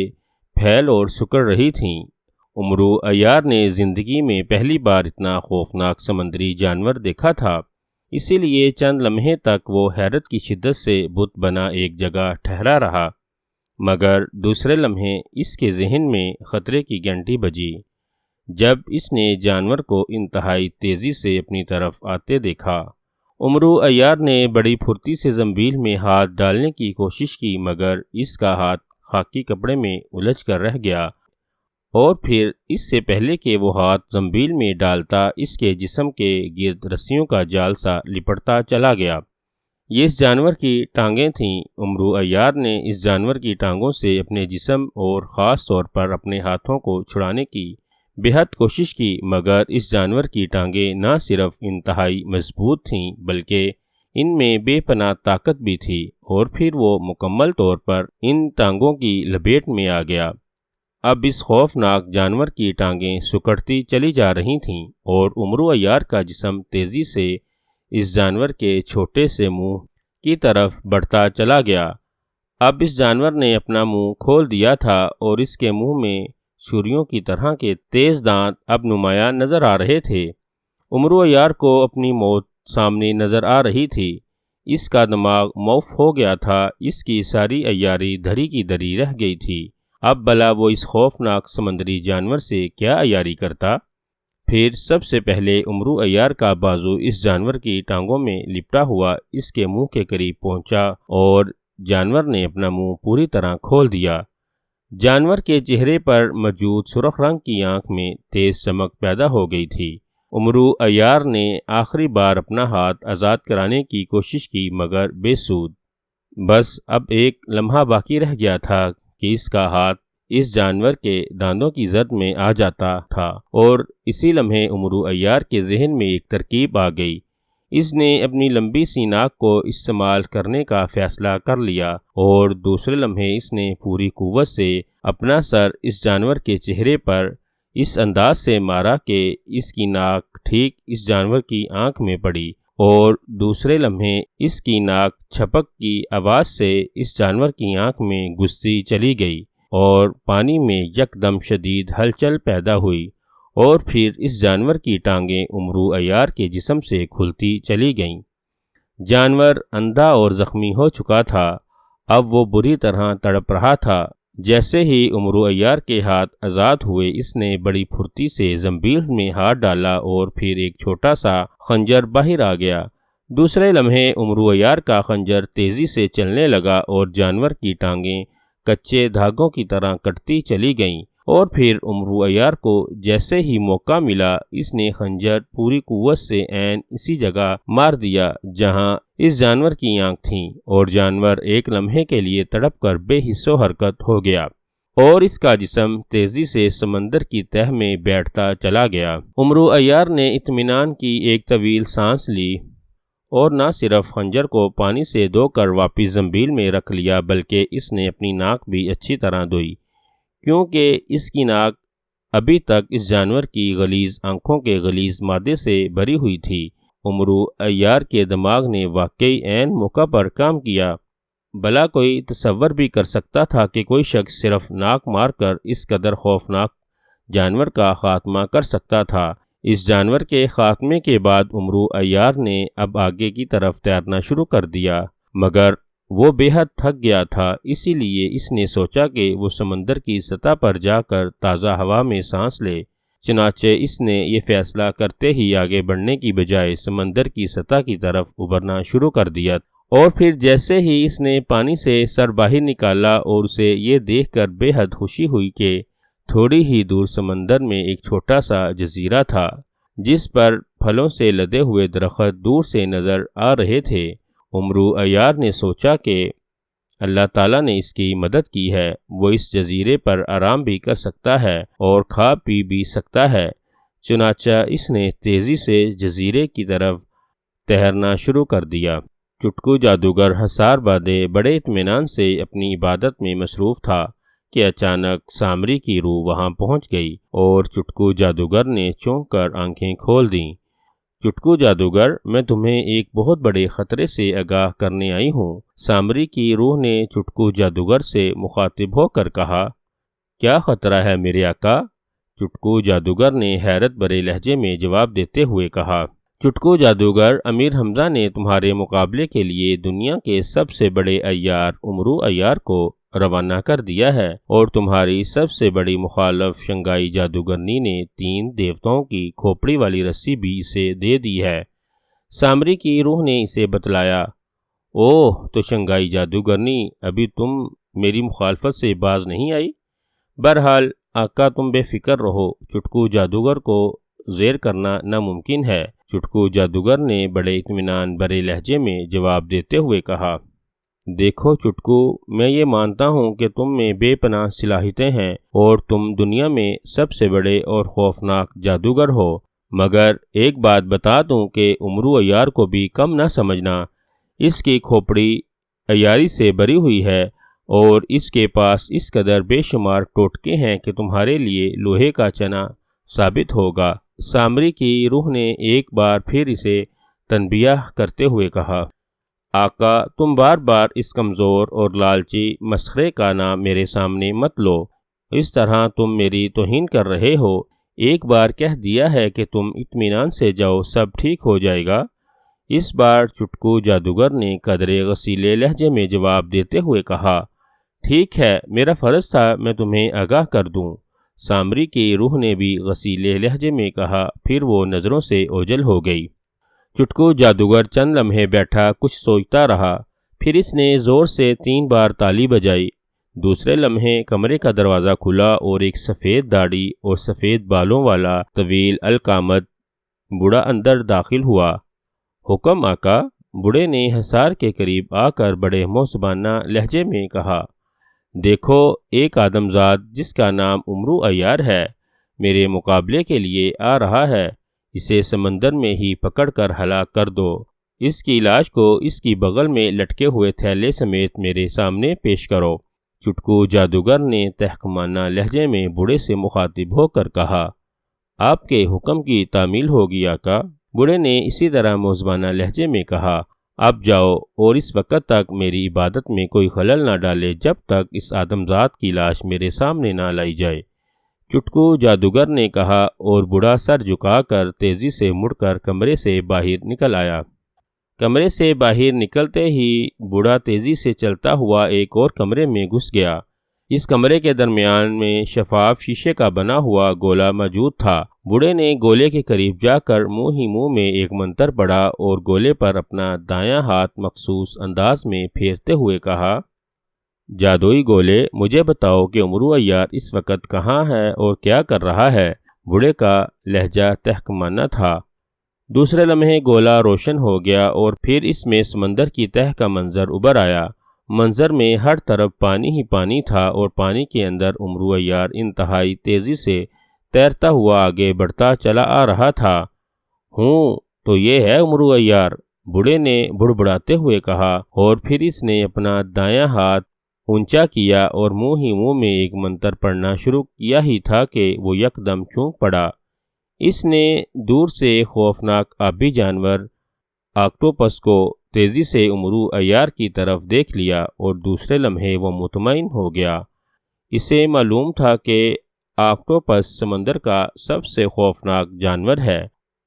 پھیل اور سکڑ رہی تھیں۔ امرو عیار نے زندگی میں پہلی بار اتنا خوفناک سمندری جانور دیکھا تھا، اسی لیے چند لمحے تک وہ حیرت کی شدت سے بت بنا ایک جگہ ٹھہرا رہا، مگر دوسرے لمحے اس کے ذہن میں خطرے کی گھنٹی بجی جب اس نے جانور کو انتہائی تیزی سے اپنی طرف آتے دیکھا۔ امرو عیار نے بڑی پھرتی سے زنبیل میں ہاتھ ڈالنے کی کوشش کی، مگر اس کا ہاتھ خاکی کپڑے میں الجھ کر رہ گیا اور پھر اس سے پہلے کہ وہ ہاتھ زنبیل میں ڈالتا اس کے جسم کے گرد رسیوں کا جال سا لپٹتا چلا گیا۔ یہ اس جانور کی ٹانگیں تھیں۔ امرو عیار نے اس جانور کی ٹانگوں سے اپنے جسم اور خاص طور پر اپنے ہاتھوں کو چھڑانے کی بے حد کوشش کی، مگر اس جانور کی ٹانگیں نہ صرف انتہائی مضبوط تھیں بلکہ ان میں بے پناہ طاقت بھی تھی، اور پھر وہ مکمل طور پر ان ٹانگوں کی لپیٹ میں آ گیا۔ اب اس خوفناک جانور کی ٹانگیں سکڑتی چلی جا رہی تھیں اور امرو عیار کا جسم تیزی سے اس جانور کے چھوٹے سے منہ کی طرف بڑھتا چلا گیا۔ اب اس جانور نے اپنا منہ کھول دیا تھا اور اس کے منہ میں چھریوں کی طرح کے تیز دانت اب نمایاں نظر آ رہے تھے۔ امرو عیار کو اپنی موت سامنے نظر آ رہی تھی۔ اس کا دماغ موف ہو گیا تھا، اس کی ساری عیاری دھری کی دھری رہ گئی تھی۔ اب بھلا وہ اس خوفناک سمندری جانور سے کیا عیاری کرتا؟ پھر سب سے پہلے امرو عیار کا بازو اس جانور کی ٹانگوں میں لپٹا ہوا اس کے منہ کے قریب پہنچا اور جانور نے اپنا منہ پوری طرح کھول دیا۔ جانور کے چہرے پر موجود سرخ رنگ کی آنکھ میں تیز چمک پیدا ہو گئی تھی۔ امرو عیار نے آخری بار اپنا ہاتھ آزاد کرانے کی کوشش کی، مگر بے سود۔ بس اب ایک لمحہ باقی رہ گیا تھا کہ اس کا ہاتھ اس جانور کے دانتوں کی زد میں آ جاتا تھا، اور اسی لمحے امرو عیار کے ذہن میں ایک ترکیب آ گئی۔ اس نے اپنی لمبی سی ناک کو استعمال کرنے کا فیصلہ کر لیا اور دوسرے لمحے اس نے پوری قوت سے اپنا سر اس جانور کے چہرے پر اس انداز سے مارا کہ اس کی ناک ٹھیک اس جانور کی آنکھ میں پڑی، اور دوسرے لمحے اس کی ناک چھپک کی آواز سے اس جانور کی آنکھ میں گھستی چلی گئی اور پانی میں یکدم شدید ہلچل پیدا ہوئی، اور پھر اس جانور کی ٹانگیں امرو عیار کے جسم سے کھلتی چلی گئیں۔ جانور اندھا اور زخمی ہو چکا تھا، اب وہ بری طرح تڑپ رہا تھا۔ جیسے ہی امرو عیار کے ہاتھ آزاد ہوئے، اس نے بڑی پھرتی سے زنبیل میں ہاتھ ڈالا اور پھر ایک چھوٹا سا خنجر باہر آ گیا۔ دوسرے لمحے عمرو عیار کا خنجر تیزی سے چلنے لگا اور جانور کی ٹانگیں کچے دھاگوں کی طرح کٹتی چلی گئیں، اور پھر عمرو عیار کو جیسے ہی موقع ملا اس نے خنجر پوری قوت سے عین اسی جگہ مار دیا جہاں اس جانور کی آنکھ تھیں، اور جانور ایک لمحے کے لیے تڑپ کر بے حس و حرکت ہو گیا اور اس کا جسم تیزی سے سمندر کی تہہ میں بیٹھتا چلا گیا۔ عمرو عیار نے اطمینان کی ایک طویل سانس لی اور نہ صرف خنجر کو پانی سے دھو کر واپس زنبیل میں رکھ لیا بلکہ اس نے اپنی ناک بھی اچھی طرح دھوئی، کیونکہ اس کی ناک ابھی تک اس جانور کی غلیظ آنکھوں کے غلیظ مادے سے بھری ہوئی تھی۔ عمرو عیار کے دماغ نے واقعی عین موقع پر کام کیا۔ بھلا کوئی تصور بھی کر سکتا تھا کہ کوئی شخص صرف ناک مار کر اس قدر خوفناک جانور کا خاتمہ کر سکتا تھا؟ اس جانور کے خاتمے کے بعد عمرو عیار نے اب آگے کی طرف تیرنا شروع کر دیا، مگر وہ بے حد تھک گیا تھا، اسی لیے اس نے سوچا کہ وہ سمندر کی سطح پر جا کر تازہ ہوا میں سانس لے۔ چنانچہ اس نے یہ فیصلہ کرتے ہی آگے بڑھنے کی بجائے سمندر کی سطح کی طرف ابھرنا شروع کر دیا، اور پھر جیسے ہی اس نے پانی سے سر باہر نکالا اور اسے یہ دیکھ کر بے حد خوشی ہوئی کہ تھوڑی ہی دور سمندر میں ایک چھوٹا سا جزیرہ تھا جس پر پھلوں سے لدے ہوئے درخت دور سے نظر آ رہے تھے۔ عمرو عیار نے سوچا کہ اللہ تعالیٰ نے اس کی مدد کی ہے، وہ اس جزیرے پر آرام بھی کر سکتا ہے اور کھا پی بھی سکتا ہے۔ چنانچہ اس نے تیزی سے جزیرے کی طرف تیرنا شروع کر دیا۔ چٹکو جادوگر حصار باندھے بڑے اطمینان سے اپنی عبادت میں مصروف تھا کہ اچانک سامری کی روح وہاں پہنچ گئی اور چٹکو جادوگر نے چونک کر آنکھیں کھول دیں۔ چٹکو جادوگر، میں تمہیں ایک بہت بڑے خطرے سے آگاہ کرنے آئی ہوں۔ سامری کی روح نے چٹکو جادوگر سے مخاطب ہو کر کہا، کیا خطرہ ہے میرے آقا؟ چٹکو جادوگر نے حیرت بھرے لہجے میں جواب دیتے ہوئے کہا، چٹکو جادوگر، امیر حمزہ نے تمہارے مقابلے کے لیے دنیا کے سب سے بڑے عیار عمرو عیار کو روانہ کر دیا ہے، اور تمہاری سب سے بڑی مخالف شنگائی جادوگرنی نے 3 دیوتاؤں کی کھوپڑی والی رسی بھی اسے دے دی ہے۔ سامری کی روح نے اسے بتلایا، اوہ، تو شنگائی جادوگرنی، ابھی تم میری مخالفت سے باز نہیں آئی؟ بہرحال آقا، تم بے فکر رہو، چٹکو جادوگر کو زیر کرنا ناممکن ہے۔ چٹکو جادوگر نے بڑے اطمینان بھرے لہجے میں جواب دیتے ہوئے کہا، دیکھو چٹکو، میں یہ مانتا ہوں کہ تم میں بے پناہ صلاحیتیں ہیں اور تم دنیا میں سب سے بڑے اور خوفناک جادوگر ہو، مگر ایک بات بتا دوں کہ عمرو عیار کو بھی کم نہ سمجھنا۔ اس کی کھوپڑی عیاری سے بھری ہوئی ہے اور اس کے پاس اس قدر بے شمار ٹوٹکے ہیں کہ تمہارے لیے لوہے کا چنا ثابت ہوگا۔ سامری کی روح نے ایک بار پھر اسے تنبیہ کرتے ہوئے کہا، آقا، تم بار بار اس کمزور اور لالچی مسخرے کا نام میرے سامنے مت لو، اس طرح تم میری توہین کر رہے ہو۔ ایک بار کہہ دیا ہے کہ تم اطمینان سے جاؤ، سب ٹھیک ہو جائے گا۔ اس بار چٹکو جادوگر نے قدرے غصیلے لہجے میں جواب دیتے ہوئے کہا، ٹھیک ہے، میرا فرض تھا میں تمہیں آگاہ کر دوں۔ سامری کی روح نے بھی غصیلے لہجے میں کہا، پھر وہ نظروں سے اوجھل ہو گئی۔ چٹکو جادوگر چند لمحے بیٹھا کچھ سوچتا رہا، پھر اس نے زور سے 3 بار تالی بجائی۔ دوسرے لمحے کمرے کا دروازہ کھلا اور ایک سفید داڑھی اور سفید بالوں والا طویل القامت بوڑھا اندر داخل ہوا۔ حکم آقا، بوڑھے نے حصار کے قریب آ کر بڑے معصومانہ لہجے میں کہا، دیکھو، ایک آدمزاد جس کا نام عمرو عیار ہے میرے مقابلے کے لیے آ رہا ہے، اسے سمندر میں ہی پکڑ کر ہلاک کر دو۔ اس کی لاش کو اس کی بغل میں لٹکے ہوئے تھیلے سمیت میرے سامنے پیش کرو۔ چٹکو جادوگر نے تحقیرانہ لہجے میں بوڑھے سے مخاطب ہو کر کہا، آپ کے حکم کی تعمیل ہوگی آقا۔ بوڑھے نے اسی طرح معصومانہ لہجے میں کہا، اب جاؤ اور اس وقت تک میری عبادت میں کوئی خلل نہ ڈالے جب تک اس آدمزاد کی لاش میرے سامنے نہ لائی جائے۔ چٹکو جادوگر نے کہا اور بوڑھا سر جھکا کر تیزی سے مڑ کر کمرے سے باہر نکل آیا۔ کمرے سے باہر نکلتے ہی بوڑھا تیزی سے چلتا ہوا ایک اور کمرے میں گھس گیا۔ اس کمرے کے درمیان میں شفاف شیشے کا بنا ہوا گولا موجود تھا۔ بوڑھے نے گولے کے قریب جا کر منہ ہی منہ میں ایک منتر پڑھا اور گولے پر اپنا دایاں ہاتھ مخصوص انداز میں پھیرتے ہوئے کہا، جادوئی گولے، مجھے بتاؤ کہ امرو عیار اس وقت کہاں ہے اور کیا کر رہا ہے۔ بوڑھے کا لہجہ تحقمانہ تھا۔ دوسرے لمحے گولا روشن ہو گیا اور پھر اس میں سمندر کی تہہ کا منظر ابھر آیا۔ منظر میں ہر طرف پانی ہی پانی تھا اور پانی کے اندر امرو عیار انتہائی تیزی سے تیرتا ہوا آگے بڑھتا چلا آ رہا تھا۔ ہوں تو یہ ہے امرو عیار، بوڑھے نے بڑبڑاتے ہوئے کہا، اور پھر اس نے اپنا دایاں ہاتھ اونچا کیا اور منہ ہی منہ میں ایک منتر پڑھنا شروع کیا ہی تھا کہ وہ یکدم چونک پڑا۔ اس نے دور سے خوفناک آبی جانور آکٹوپس کو تیزی سے امرو عیار کی طرف دیکھ لیا اور دوسرے لمحے وہ مطمئن ہو گیا۔ اسے معلوم تھا کہ آکٹوپس سمندر کا سب سے خوفناک جانور ہے۔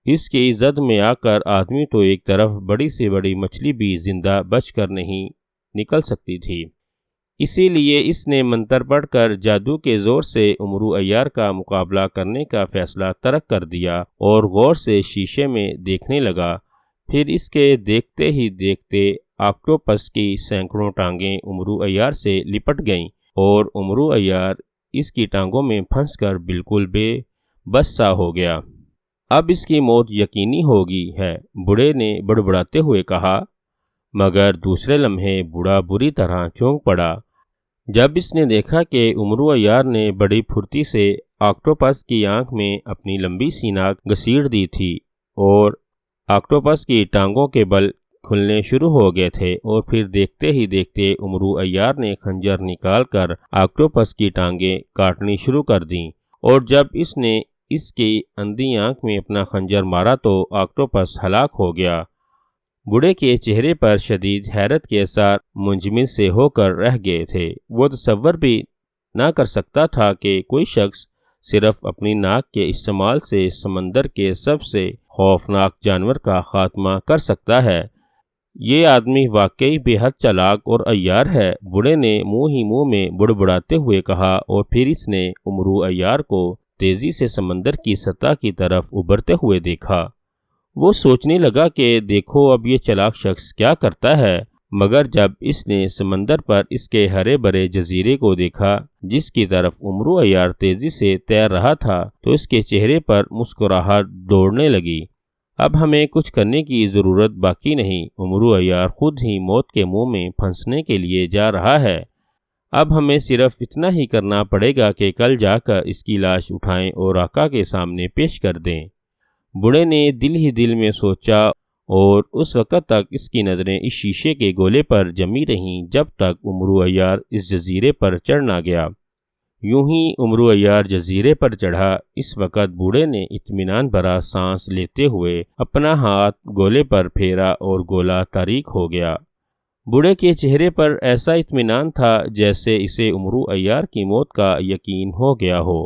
اس کی زد میں آ کر آدمی تو ایک طرف بڑی سے بڑی مچھلی بھی زندہ بچ کر نہیں نکل سکتی تھی۔ اسی لیے اس نے منتر پڑھ کر جادو کے زور سے امرو عیار کا مقابلہ کرنے کا فیصلہ ترک کر دیا اور غور سے شیشے میں دیکھنے لگا۔ پھر اس کے دیکھتے ہی دیکھتے آکٹوپس کی سینکڑوں ٹانگیں امرو عیار سے لپٹ گئیں اور امرو عیار اس کی ٹانگوں میں پھنس کر بالکل بے بس سا ہو گیا۔ اب اس کی موت یقینی ہوگی ہے، بوڑھے نے بڑبڑاتے ہوئے کہا، مگر دوسرے لمحے بوڑھا بری طرح چونک پڑا جب اس نے دیکھا کہ امرو عیار نے بڑی پھرتی سے آکٹوپس کی آنکھ میں اپنی لمبی سی ناک گھسیٹ دی تھی اور آکٹوپس کی ٹانگوں کے بل کھلنے شروع ہو گئے تھے، اور پھر دیکھتے ہی دیکھتے امرو عیار نے خنجر نکال کر آکٹوپس کی ٹانگیں کاٹنی شروع کر دیں، اور جب اس نے اس کی اندھی آنکھ میں اپنا خنجر مارا تو آکٹوپس ہلاک ہو گیا۔ بوڑھے کے چہرے پر شدید حیرت کے اثار منجمد سے ہو کر رہ گئے تھے۔ وہ تصور بھی نہ کر سکتا تھا کہ کوئی شخص صرف اپنی ناک کے استعمال سے سمندر کے سب سے خوفناک جانور کا خاتمہ کر سکتا ہے۔ یہ آدمی واقعی بے حد چالاک اور عیار ہے، بوڑھے نے منہ ہی منہ میں بڑبڑاتے ہوئے کہا، اور پھر اس نے امرو عیار کو تیزی سے سمندر کی سطح کی طرف ابھرتے ہوئے دیکھا۔ وہ سوچنے لگا کہ دیکھو اب یہ چالاک شخص کیا کرتا ہے، مگر جب اس نے سمندر پر اس کے ہرے بھرے جزیرے کو دیکھا جس کی طرف امرو عیار تیزی سے تیر رہا تھا تو اس کے چہرے پر مسکراہٹ دوڑنے لگی۔ اب ہمیں کچھ کرنے کی ضرورت باقی نہیں، امرو عیار خود ہی موت کے منہ میں پھنسنے کے لیے جا رہا ہے۔ اب ہمیں صرف اتنا ہی کرنا پڑے گا کہ کل جا کر اس کی لاش اٹھائیں اور آقا کے سامنے پیش کر دیں۔ بوڑھے نے دل ہی دل میں سوچا اور اس وقت تک اس کی نظریں اس شیشے کے گولے پر جمی رہیں جب تک امرو عیار اس جزیرے پر چڑھ نہ گیا۔ یوں ہی امرو عیار جزیرے پر چڑھا، اس وقت بوڑھے نے اطمینان بھرا سانس لیتے ہوئے اپنا ہاتھ گولے پر پھیرا اور گولا تاریک ہو گیا۔ بوڑھے کے چہرے پر ایسا اطمینان تھا جیسے اسے امرو عیار کی موت کا یقین ہو گیا ہو۔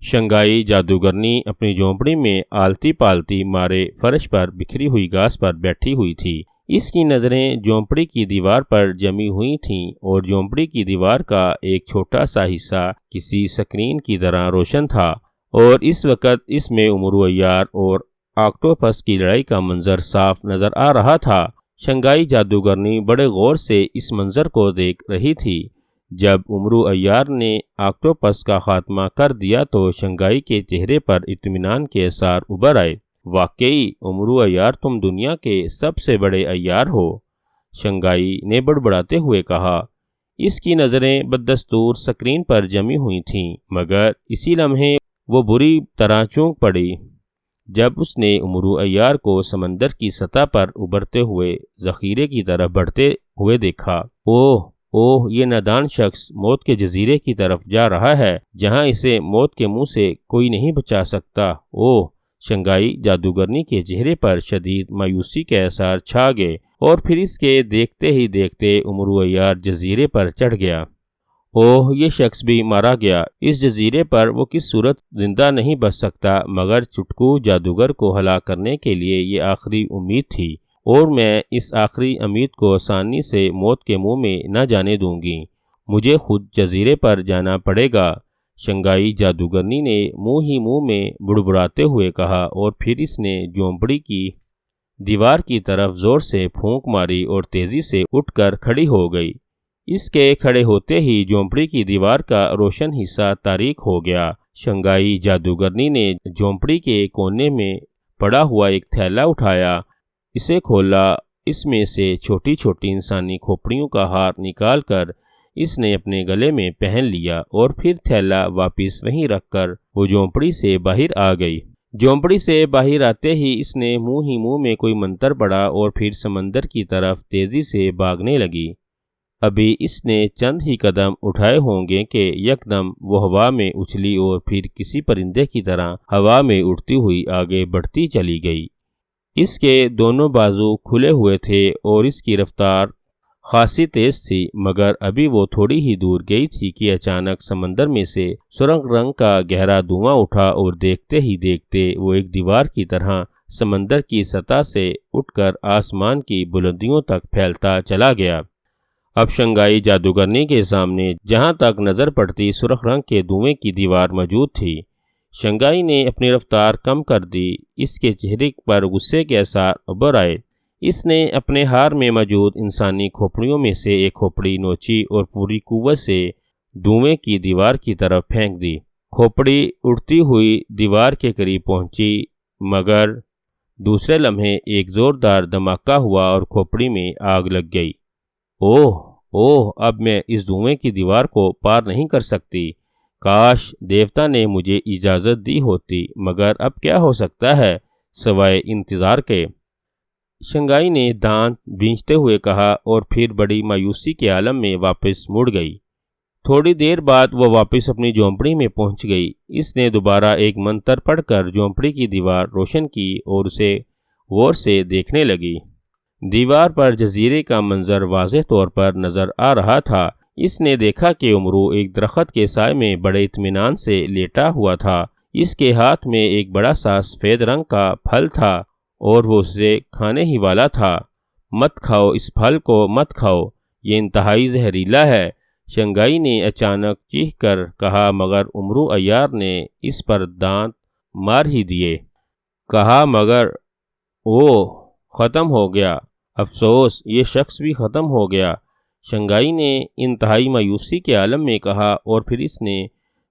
شنگھائی جادوگرنی اپنی جھونپڑی میں آلتی پالتی مارے فرش پر بکھری ہوئی گھاس پر بیٹھی ہوئی تھی۔ اس کی نظریں جھونپڑی کی دیوار پر جمی ہوئی تھیں اور جھونپڑی کی دیوار کا ایک چھوٹا سا حصہ کسی سکرین کی طرح روشن تھا، اور اس وقت اس میں امرو عیار اور آکٹوپس کی لڑائی کا منظر صاف نظر آ رہا تھا۔ شنگھائی جادوگرنی بڑے غور سے اس منظر کو دیکھ رہی تھی۔ جب امرو عیار نے آکٹوپس کا خاتمہ کر دیا تو شنگھائی کے چہرے پر اطمینان کے اثار ابھر آئے۔ واقعی امرو عیار تم دنیا کے سب سے بڑے عیار ہو، شنگھائی نے بڑبڑاتے ہوئے کہا۔ اس کی نظریں بدستور سکرین پر جمی ہوئی تھیں، مگر اسی لمحے وہ بری طرح چونک پڑی جب اس نے امرو عیار کو سمندر کی سطح پر ابھرتے ہوئے ذخیرے کی طرف بڑھتے ہوئے دیکھا۔ اوہ یہ نادان شخص موت کے جزیرے کی طرف جا رہا ہے جہاں اسے موت کے منہ سے کوئی نہیں بچا سکتا۔ اوہ، شنگھائی جادوگرنی کے چہرے پر شدید مایوسی کے اثار چھا گئے، اور پھر اس کے دیکھتے ہی دیکھتے امرو عیار جزیرے پر چڑھ گیا۔ اوہ، یہ شخص بھی مارا گیا۔ اس جزیرے پر وہ کس صورت زندہ نہیں بچ سکتا، مگر چٹکو جادوگر کو ہلاک کرنے کے لیے یہ آخری امید تھی، اور میں اس آخری امید کو آسانی سے موت کے منہ میں نہ جانے دوں گی۔ مجھے خود جزیرے پر جانا پڑے گا۔ شنگھائی جادوگرنی نے منہ ہی منہ میں بڑبڑاتے ہوئے کہا، اور پھر اس نے جھونپڑی کی دیوار کی طرف زور سے پھونک ماری اور تیزی سے اٹھ کر کھڑی ہو گئی۔ اس کے کھڑے ہوتے ہی جھونپڑی کی دیوار کا روشن حصہ تاریک ہو گیا۔ شنگھائی جادوگرنی نے جھونپڑی کے کونے میں پڑا ہوا ایک تھیلا اٹھایا، اسے کھولا، اس میں سے چھوٹی چھوٹی انسانی کھوپڑیوں کا ہار نکال کر اس نے اپنے گلے میں پہن لیا، اور پھر تھیلا واپس وہیں رکھ کر وہ جھونپڑی سے باہر آ گئی۔ جھونپڑی سے باہر آتے ہی اس نے منہ ہی منہ میں کوئی منتر پڑھا اور پھر سمندر کی طرف تیزی سے بھاگنے لگی۔ ابھی اس نے چند ہی قدم اٹھائے ہوں گے کہ یکدم وہ ہوا میں اچھلی اور پھر کسی پرندے کی طرح ہوا میں اڑتی ہوئی آگے بڑھتی چلی گئی۔ اس کے دونوں بازو کھلے ہوئے تھے اور اس کی رفتار خاصی تیز تھی، مگر ابھی وہ تھوڑی ہی دور گئی تھی کہ اچانک سمندر میں سے سرخ رنگ کا گہرا دھواں اٹھا اور دیکھتے ہی دیکھتے وہ ایک دیوار کی طرح سمندر کی سطح سے اٹھ کر آسمان کی بلندیوں تک پھیلتا چلا گیا۔ اب شنگھائی جادوگرنی کے سامنے جہاں تک نظر پڑتی سرخ رنگ کے دھوئیں کی دیوار موجود تھی۔ شنگھائی نے اپنی رفتار کم کر دی۔ اس کے چہرے پر غصے کے آثار ابھر آئے۔ اس نے اپنے ہار میں موجود انسانی کھوپڑیوں میں سے ایک کھوپڑی نوچی اور پوری قوت سے دھوئیں کی دیوار کی طرف پھینک دی۔ کھوپڑی اڑتی ہوئی دیوار کے قریب پہنچی، مگر دوسرے لمحے ایک زوردار دھماکہ ہوا اور کھوپڑی میں آگ لگ گئی۔ اوہ، اب میں اس دھوئیں کی دیوار کو پار نہیں کر سکتی۔ کاش دیوتا نے مجھے اجازت دی ہوتی، مگر اب کیا ہو سکتا ہے سوائے انتظار کے۔ شنگھائی نے دانت بھینچتے ہوئے کہا، اور پھر بڑی مایوسی کے عالم میں واپس مڑ گئی۔ تھوڑی دیر بعد وہ واپس اپنی جھونپڑی میں پہنچ گئی۔ اس نے دوبارہ ایک منتر پڑھ کر جھونپڑی کی دیوار روشن کی اور اسے غور سے دیکھنے لگی۔ دیوار پر جزیرے کا منظر واضح طور پر نظر آ رہا تھا۔ اس نے دیکھا کہ امرو ایک درخت کے سائے میں بڑے اطمینان سے لیٹا ہوا تھا۔ اس کے ہاتھ میں ایک بڑا سا سفید رنگ کا پھل تھا اور وہ اسے کھانے ہی والا تھا۔ مت کھاؤ، اس پھل کو مت کھاؤ، یہ انتہائی زہریلا ہے، شنگھائی نے اچانک چیخ کر کہا، مگر امرو عیار نے اس پر دانت مار ہی دیے۔ کہا مگر ختم ہو گیا، افسوس یہ شخص بھی ختم ہو گیا، شنگھائی نے انتہائی مایوسی کے عالم میں کہا، اور پھر اس نے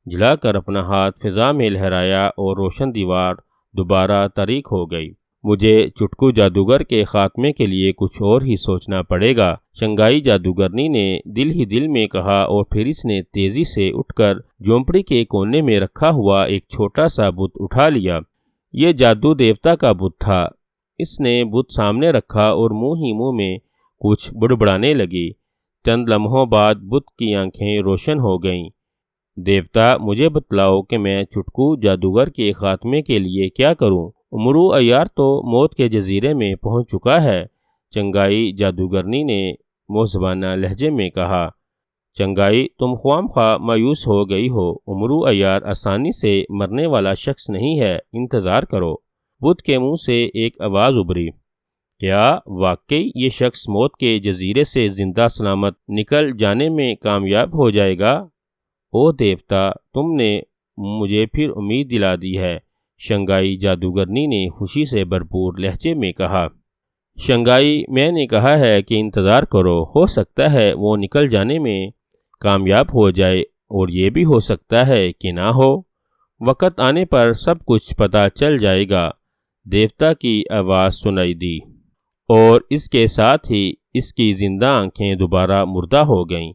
جھلا کر اپنا ہاتھ فضا میں لہرایا اور روشن دیوار دوبارہ تاریک ہو گئی۔ مجھے چٹکو جادوگر کے خاتمے کے لیے کچھ اور ہی سوچنا پڑے گا، شنگھائی جادوگرنی نے دل ہی دل میں کہا، اور پھر اس نے تیزی سے اٹھ کر جھونپڑی کے کونے میں رکھا ہوا ایک چھوٹا سا بت اٹھا لیا۔ یہ جادو دیوتا کا بت تھا۔ اس نے بت سامنے رکھا اور منہ ہی منہ میں کچھ بڑبڑانے لگی۔ چند لمحوں بعد بت کی آنکھیں روشن ہو گئیں۔ دیوتا، مجھے بتلاؤ کہ میں چٹکو جادوگر کے خاتمے کے لیے کیا کروں؟ امرو عیار تو موت کے جزیرے میں پہنچ چکا ہے، شنگھائی جادوگرنی نے موزبانہ لہجے میں کہا۔ شنگھائی، تم خواہ خواہ مایوس ہو گئی ہو، امرو عیار آسانی سے مرنے والا شخص نہیں ہے، انتظار کرو۔ بت کے منہ سے ایک آواز ابھری، کیا واقعی یہ شخص موت کے جزیرے سے زندہ سلامت نکل جانے میں کامیاب ہو جائے گا؟ او دیوتا، تم نے مجھے پھر امید دلا دی ہے، شنگھائی جادوگرنی نے خوشی سے بھرپور لہجے میں کہا۔ شنگھائی، میں نے کہا ہے کہ انتظار کرو، ہو سکتا ہے وہ نکل جانے میں کامیاب ہو جائے، اور یہ بھی ہو سکتا ہے کہ نہ ہو، وقت آنے پر سب کچھ پتہ چل جائے گا، دیوتا کی آواز سنائی دی، اور اس کے ساتھ ہی اس کی زندہ آنکھیں دوبارہ مردہ ہو گئیں۔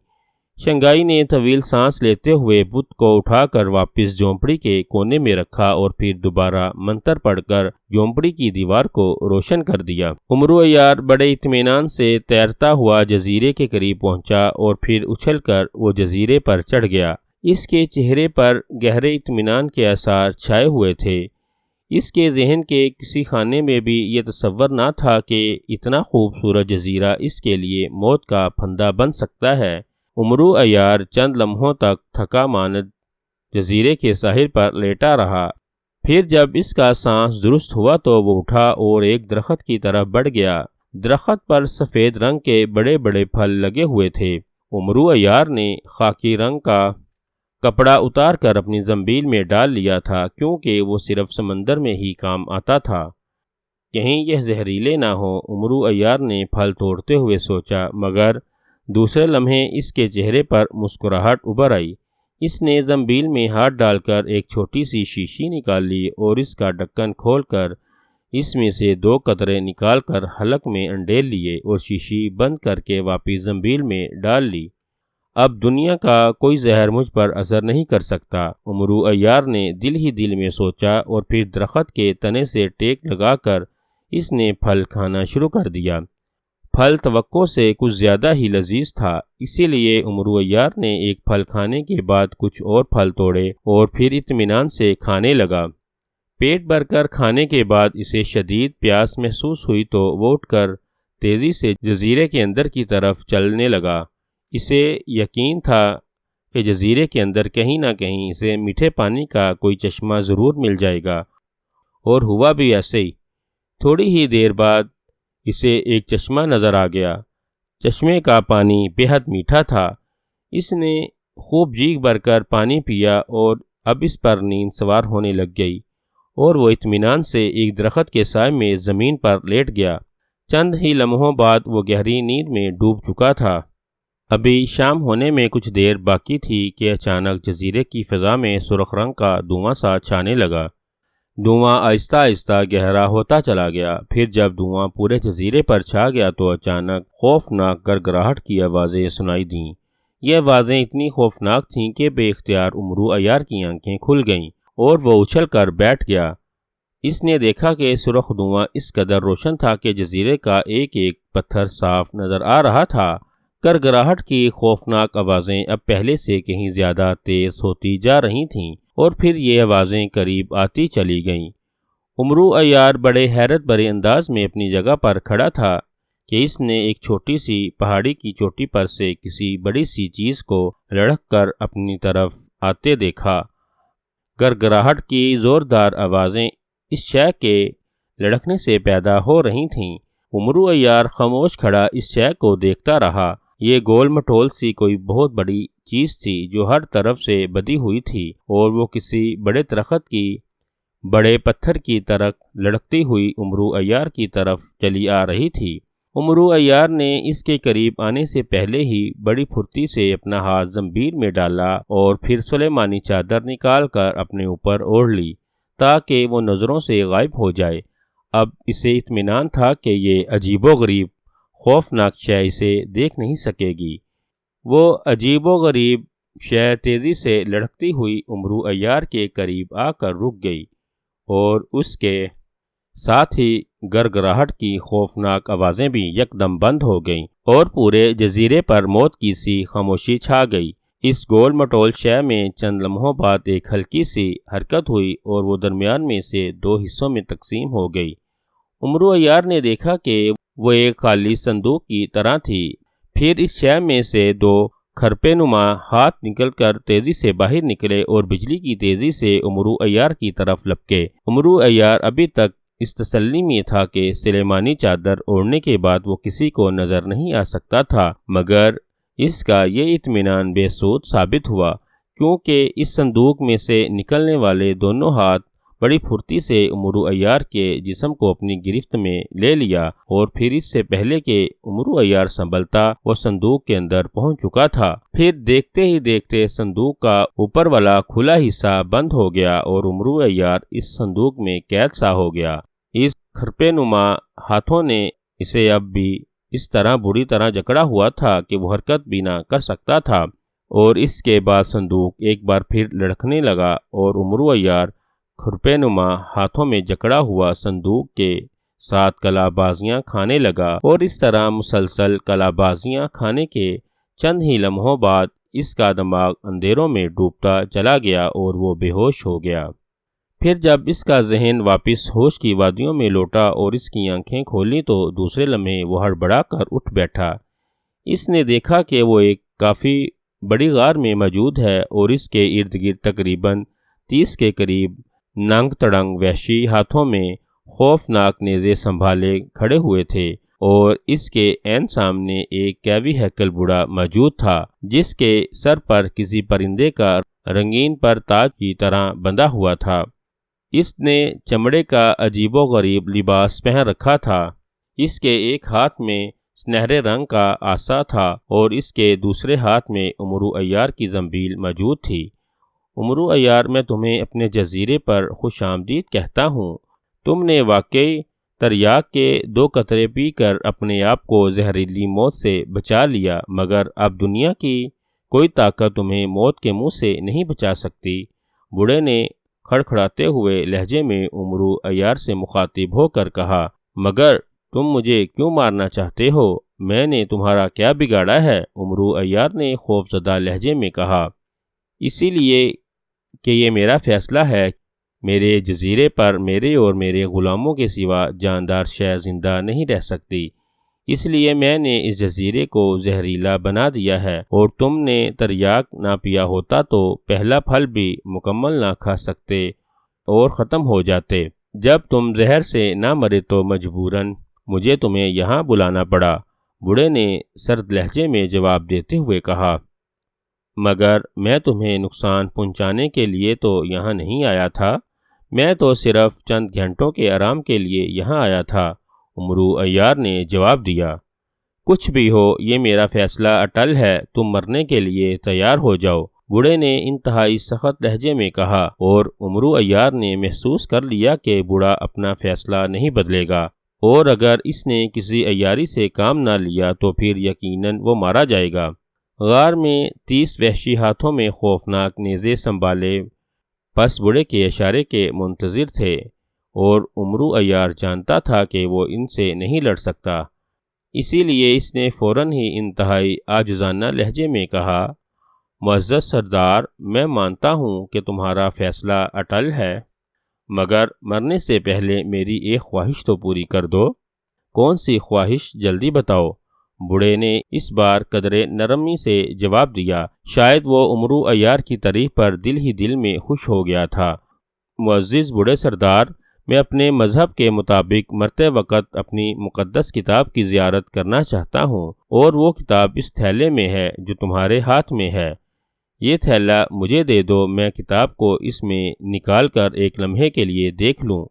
شنگھائی نے طویل سانس لیتے ہوئے بت کو اٹھا کر واپس جھونپڑی کے کونے میں رکھا اور پھر دوبارہ منتر پڑھ کر جھونپڑی کی دیوار کو روشن کر دیا۔ امرو عیار بڑے اطمینان سے تیرتا ہوا جزیرے کے قریب پہنچا اور پھر اچھل کر وہ جزیرے پر چڑھ گیا۔ اس کے چہرے پر گہرے اطمینان کے آثار چھائے ہوئے تھے۔ اس کے ذہن کے کسی خانے میں بھی یہ تصور نہ تھا کہ اتنا خوبصورت جزیرہ اس کے لیے موت کا پھندا بن سکتا ہے۔ امرو عیار چند لمحوں تک تھکا ماند جزیرے کے ساحل پر لیٹا رہا۔ پھر جب اس کا سانس درست ہوا تو وہ اٹھا اور ایک درخت کی طرف بڑھ گیا۔ درخت پر سفید رنگ کے بڑے بڑے پھل لگے ہوئے تھے عمرو عیار نے خاکی رنگ کا کپڑا اتار کر اپنی زنبیل میں ڈال لیا تھا، کیونکہ وہ صرف سمندر میں ہی کام آتا تھا، کہیں یہ زہریلے نہ ہوں۔ عمرو عیار نے پھل توڑتے ہوئے سوچا، مگر دوسرے لمحے اس کے چہرے پر مسکراہٹ ابھر آئی۔ اس نے زنبیل میں ہاتھ ڈال کر ایک چھوٹی سی شیشی نکال لی اور اس کا ڈھکن کھول کر اس میں سے 2 قطرے نکال کر حلق میں انڈیل لیے اور شیشی بند کر کے واپس زنبیل میں ڈال لی۔ اب دنیا کا کوئی زہر مجھ پر اثر نہیں کر سکتا، عمرو عیار نے دل ہی دل میں سوچا، اور پھر درخت کے تنے سے ٹیک لگا کر اس نے پھل کھانا شروع کر دیا۔ پھل توقع سے کچھ زیادہ ہی لذیذ تھا، اسی لیے عمرو عیار نے ایک پھل کھانے کے بعد کچھ اور پھل توڑے اور پھر اطمینان سے کھانے لگا۔ پیٹ بھر کر کھانے کے بعد اسے شدید پیاس محسوس ہوئی تو وہ اٹھ کر تیزی سے جزیرے کے اندر کی طرف چلنے لگا۔ اسے یقین تھا کہ جزیرے کے اندر کہیں نہ کہیں اسے میٹھے پانی کا کوئی چشمہ ضرور مل جائے گا، اور ہوا بھی ایسے ہی۔ تھوڑی ہی دیر بعد اسے ایک چشمہ نظر آ گیا۔ چشمے کا پانی بہت میٹھا تھا۔ اس نے خوب جی بھر کر پانی پیا اور اب اس پر نیند سوار ہونے لگ گئی، اور وہ اطمینان سے ایک درخت کے سائے میں زمین پر لیٹ گیا۔ چند ہی لمحوں بعد وہ گہری نیند میں ڈوب چکا تھا۔ ابھی شام ہونے میں کچھ دیر باقی تھی کہ اچانک جزیرے کی فضا میں سرخ رنگ کا دھواں سا چھانے لگا۔ دھواں آہستہ آہستہ گہرا ہوتا چلا گیا۔ پھر جب دھواں پورے جزیرے پر چھا گیا تو اچانک خوفناک گڑگڑاہٹ کی آوازیں سنائی دیں۔ یہ آوازیں اتنی خوفناک تھیں کہ بے اختیار عمرو عیار کی آنکھیں کھل گئیں اور وہ اچھل کر بیٹھ گیا۔ اس نے دیکھا کہ سرخ دھواں اس قدر روشن تھا کہ جزیرے کا ایک ایک پتھر صاف نظر آ رہا تھا۔ گڑگڑاہٹ کی خوفناک آوازیں اب پہلے سے کہیں زیادہ تیز ہوتی جا رہی تھیں اور پھر یہ آوازیں قریب آتی چلی گئیں۔ عمرو عیار بڑے حیرت بھرے انداز میں اپنی جگہ پر کھڑا تھا کہ اس نے ایک چھوٹی سی پہاڑی کی چوٹی پر سے کسی بڑی سی چیز کو لڑھک کر اپنی طرف آتے دیکھا۔ گڑگڑاہٹ کی زوردار آوازیں اس شے کے لڑھکنے سے پیدا ہو رہی تھیں۔ عمرو عیار خاموش کھڑا اس شے کو دیکھتا رہا۔ یہ گول مٹول سی کوئی بہت بڑی چیز تھی جو ہر طرف سے بندھی ہوئی تھی، اور وہ کسی بڑے درخت کی بڑے پتھر کی طرح لڑکتی ہوئی عمرو عیار کی طرف چلی آ رہی تھی۔ عمرو عیار نے اس کے قریب آنے سے پہلے ہی بڑی پھرتی سے اپنا ہاتھ زنبیل میں ڈالا اور پھر سلیمانی چادر نکال کر اپنے اوپر اوڑھ لی تاکہ وہ نظروں سے غائب ہو جائے۔ اب اسے اطمینان تھا کہ یہ عجیب و غریب خوفناک شے اسے دیکھ نہیں سکے گی۔ وہ عجیب و غریب شے تیزی سے لڑکتی ہوئی عمرو عیار کے قریب آ کر رک گئی، اور اس کے ساتھ ہی گڑگڑاہٹ کی خوفناک آوازیں بھی یکدم بند ہو گئیں اور پورے جزیرے پر موت کی سی خاموشی چھا گئی۔ اس گول مٹول شے میں چند لمحوں بعد ایک ہلکی سی حرکت ہوئی اور وہ درمیان میں سے 2 حصوں میں تقسیم ہو گئی۔ عمرو عیار نے دیکھا کہ وہ ایک خالی صندوق کی طرح تھی۔ پھر اس شے میں سے 2 کھرپے نما ہاتھ نکل کر تیزی سے باہر نکلے اور بجلی کی تیزی سے عمرو عیار کی طرف لپکے۔ عمرو عیار ابھی تک اس تسلی میں تھا کہ سلیمانی چادر اوڑھنے کے بعد وہ کسی کو نظر نہیں آ سکتا تھا، مگر اس کا یہ اطمینان بے سود ثابت ہوا، کیونکہ اس صندوق میں سے نکلنے والے دونوں ہاتھ بڑی پھرتی سے عمرو عیار کے جسم کو اپنی گرفت میں لے لیا، اور پھر اس سے پہلے کہ عمرو عیار سنبھلتا وہ صندوق کے اندر پہنچ چکا تھا۔ پھر دیکھتے ہی دیکھتے صندوق کا اوپر والا کھلا حصہ بند ہو گیا اور عمرو عیار اس صندوق میں قید سا ہو گیا۔ اس کھرپے نما ہاتھوں نے اسے اب بھی اس طرح بری طرح جکڑا ہوا تھا کہ وہ حرکت بھی نہ کر سکتا تھا، اور اس کے بعد صندوق ایک بار پھر لڑکنے لگا اور عمرو عیار کھرپے نما ہاتھوں میں جکڑا ہوا صندوق کے ساتھ کلا بازیاں کھانے لگا، اور اس طرح مسلسل کلا بازیاں کھانے کے چند ہی لمحوں بعد اس کا دماغ اندھیروں میں ڈوبتا چلا گیا اور وہ بے ہوش ہو گیا۔ پھر جب اس کا ذہن واپس ہوش کی وادیوں میں لوٹا اور اس کی آنکھیں کھولی تو دوسرے لمحے وہ ہڑبڑا کر اٹھ بیٹھا۔ اس نے دیکھا کہ وہ ایک کافی بڑی غار میں موجود ہے اور اس کے ارد گرد تقریباً 30 کے قریب ننگ تڑنگ وحشی ہاتھوں میں خوفناک نیزے سنبھالے کھڑے ہوئے تھے، اور اس کے عین سامنے ایک کیوی ہیکل بوڑھا موجود تھا جس کے سر پر کسی پرندے کا رنگین پر تاج کی طرح بندھا ہوا تھا۔ اس نے چمڑے کا عجیب و غریب لباس پہن رکھا تھا۔ اس کے ایک ہاتھ میں سنہرے رنگ کا عصا تھا اور اس کے دوسرے ہاتھ میں امرو عیار کی زنبیل موجود تھی۔ امرو عیار، میں تمہیں اپنے جزیرے پر خوش آمدید کہتا ہوں۔ تم نے واقعی تریاک کے 2 قطرے پی کر اپنے آپ کو زہریلی موت سے بچا لیا، مگر اب دنیا کی کوئی طاقت تمہیں موت کے منہ سے نہیں بچا سکتی۔ بوڑھے نے کھڑکھڑاتے ہوئے لہجے میں امرو عیار سے مخاطب ہو کر کہا، مگر تم مجھے کیوں مارنا چاہتے ہو؟ میں نے تمہارا کیا بگاڑا ہے؟ امرو عیار نے خوفزدہ لہجے میں کہا، اسی لیے کہ یہ میرا فیصلہ ہے، میرے جزیرے پر میرے اور میرے غلاموں کے سوا جاندار شے زندہ نہیں رہ سکتی، اس لیے میں نے اس جزیرے کو زہریلا بنا دیا ہے، اور تم نے تریاک نہ پیا ہوتا تو پہلا پھل بھی مکمل نہ کھا سکتے اور ختم ہو جاتے۔ جب تم زہر سے نہ مرے تو مجبوراً مجھے تمہیں یہاں بلانا پڑا۔ بوڑھے نے سرد لہجے میں جواب دیتے ہوئے کہا، مگر میں تمہیں نقصان پہنچانے کے لیے تو یہاں نہیں آیا تھا، میں تو صرف چند گھنٹوں کے آرام کے لیے یہاں آیا تھا۔ امرو عیار نے جواب دیا، کچھ بھی ہو یہ میرا فیصلہ اٹل ہے، تم مرنے کے لیے تیار ہو جاؤ۔ بوڑھے نے انتہائی سخت لہجے میں کہا، اور امرو عیار نے محسوس کر لیا کہ بوڑھا اپنا فیصلہ نہیں بدلے گا، اور اگر اس نے کسی عیاری سے کام نہ لیا تو پھر یقیناً وہ مارا جائے گا۔ غار میں 30 وحشی ہاتھوں میں خوفناک نیزے سنبھالے پس بوڑھے کے اشارے کے منتظر تھے، اور امرو عیار جانتا تھا کہ وہ ان سے نہیں لڑ سکتا، اسی لیے اس نے فوراً ہی انتہائی عاجزانہ لہجے میں کہا، معزز سردار، میں مانتا ہوں کہ تمہارا فیصلہ اٹل ہے، مگر مرنے سے پہلے میری ایک خواہش تو پوری کر دو۔ کون سی خواہش؟ جلدی بتاؤ۔ بوڑھے نے اس بار قدرے نرمی سے جواب دیا، شاید وہ امرو عیار کی تعریف پر دل ہی دل میں خوش ہو گیا تھا۔ معزز بوڑھے سردار، میں اپنے مذہب کے مطابق مرتے وقت اپنی مقدس کتاب کی زیارت کرنا چاہتا ہوں، اور وہ کتاب اس تھیلے میں ہے جو تمہارے ہاتھ میں ہے۔ یہ تھیلا مجھے دے دو، میں کتاب کو اس میں نکال کر ایک لمحے کے لیے دیکھ لوں،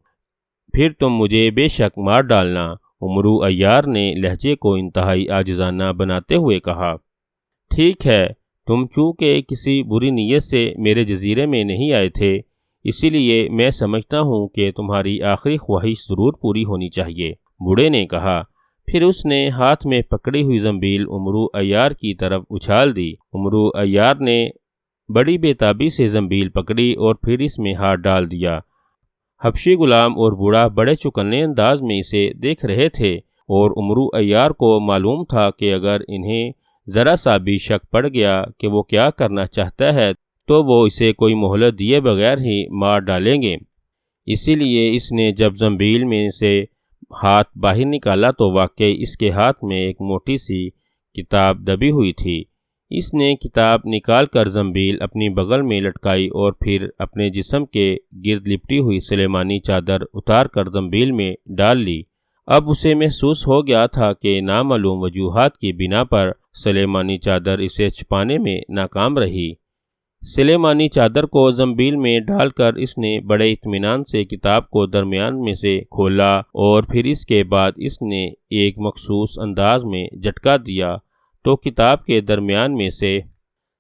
پھر تم مجھے بے شک مار ڈالنا۔ امرو عیار نے لہجے کو انتہائی عاجزانہ بناتے ہوئے کہا، ٹھیک ہے، تم چونکہ کسی بری نیت سے میرے جزیرے میں نہیں آئے تھے، اسی لیے میں سمجھتا ہوں کہ تمہاری آخری خواہش ضرور پوری ہونی چاہیے۔ بوڑھے نے کہا، پھر اس نے ہاتھ میں پکڑی ہوئی زنبیل امرو عیار کی طرف اچھال دی۔ امرو عیار نے بڑی بے تابی سے زنبیل پکڑی اور پھر اس میں ہاتھ ڈال دیا۔ حبشی غلام اور بوڑھا بڑے چوکنے انداز میں اسے دیکھ رہے تھے، اور امرو عیار کو معلوم تھا کہ اگر انہیں ذرا سا بھی شک پڑ گیا کہ وہ کیا کرنا چاہتا ہے تو وہ اسے کوئی مہلت دیے بغیر ہی مار ڈالیں گے۔ اسی لیے اس نے جب زنبیل میں سے ہاتھ باہر نکالا تو واقعی اس کے ہاتھ میں ایک موٹی سی کتاب دبی ہوئی تھی۔ اس نے کتاب نکال کر زنبیل اپنی بغل میں لٹکائی اور پھر اپنے جسم کے گرد لپٹی ہوئی سلیمانی چادر اتار کر زنبیل میں ڈال لی۔ اب اسے محسوس ہو گیا تھا کہ نامعلوم وجوہات کی بنا پر سلیمانی چادر اسے چھپانے میں ناکام رہی۔ سلیمانی چادر کو زنبیل میں ڈال کر اس نے بڑے اطمینان سے کتاب کو درمیان میں سے کھولا، اور پھر اس کے بعد اس نے ایک مخصوص انداز میں جھٹکا دیا تو کتاب کے درمیان میں سے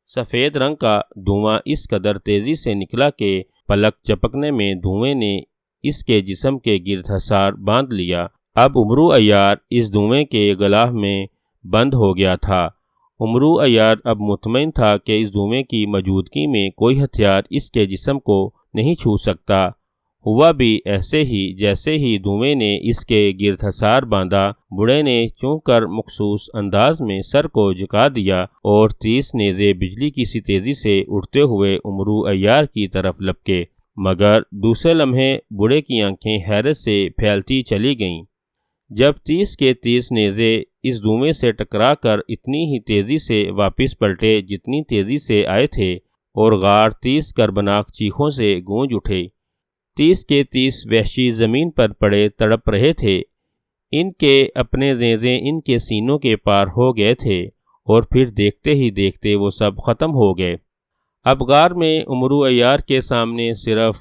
سفید رنگ کا دھواں اس قدر تیزی سے نکلا کہ پلک جھپکنے میں دھوئیں نے اس کے جسم کے گرد حصار باندھ لیا۔ اب امرو عیار اس دھوئیں کے غلاف میں بند ہو گیا تھا۔ امرو عیار اب مطمئن تھا کہ اس دھوئیں کی موجودگی میں کوئی ہتھیار اس کے جسم کو نہیں چھو سکتا۔ ہوا بھی ایسے ہی جیسے ہی دھوئیں نے اس کے گرد حصار باندھا، بوڑھے نے چونک کر مخصوص انداز میں سر کو جھکا دیا اور 30 نیزے بجلی کی سی تیزی سے اڑتے ہوئے امرو عیار کی طرف لپکے، مگر دوسرے لمحے بوڑھے کی آنکھیں حیرت سے پھیلتی چلی گئیں جب 30 کے 30 نیزے اس دھوئیں سے ٹکرا کر اتنی ہی تیزی سے واپس پلٹے جتنی تیزی سے آئے تھے، اور غار 30 کربناک چیخوں سے گونج اٹھے۔ 30 کے 30 وحشی زمین پر پڑے تڑپ رہے تھے۔ ان کے اپنے زیزیں ان کے سینوں کے پار ہو گئے تھے اور پھر دیکھتے ہی دیکھتے وہ سب ختم ہو گئے۔ اب غار میں عمرو عیار کے سامنے صرف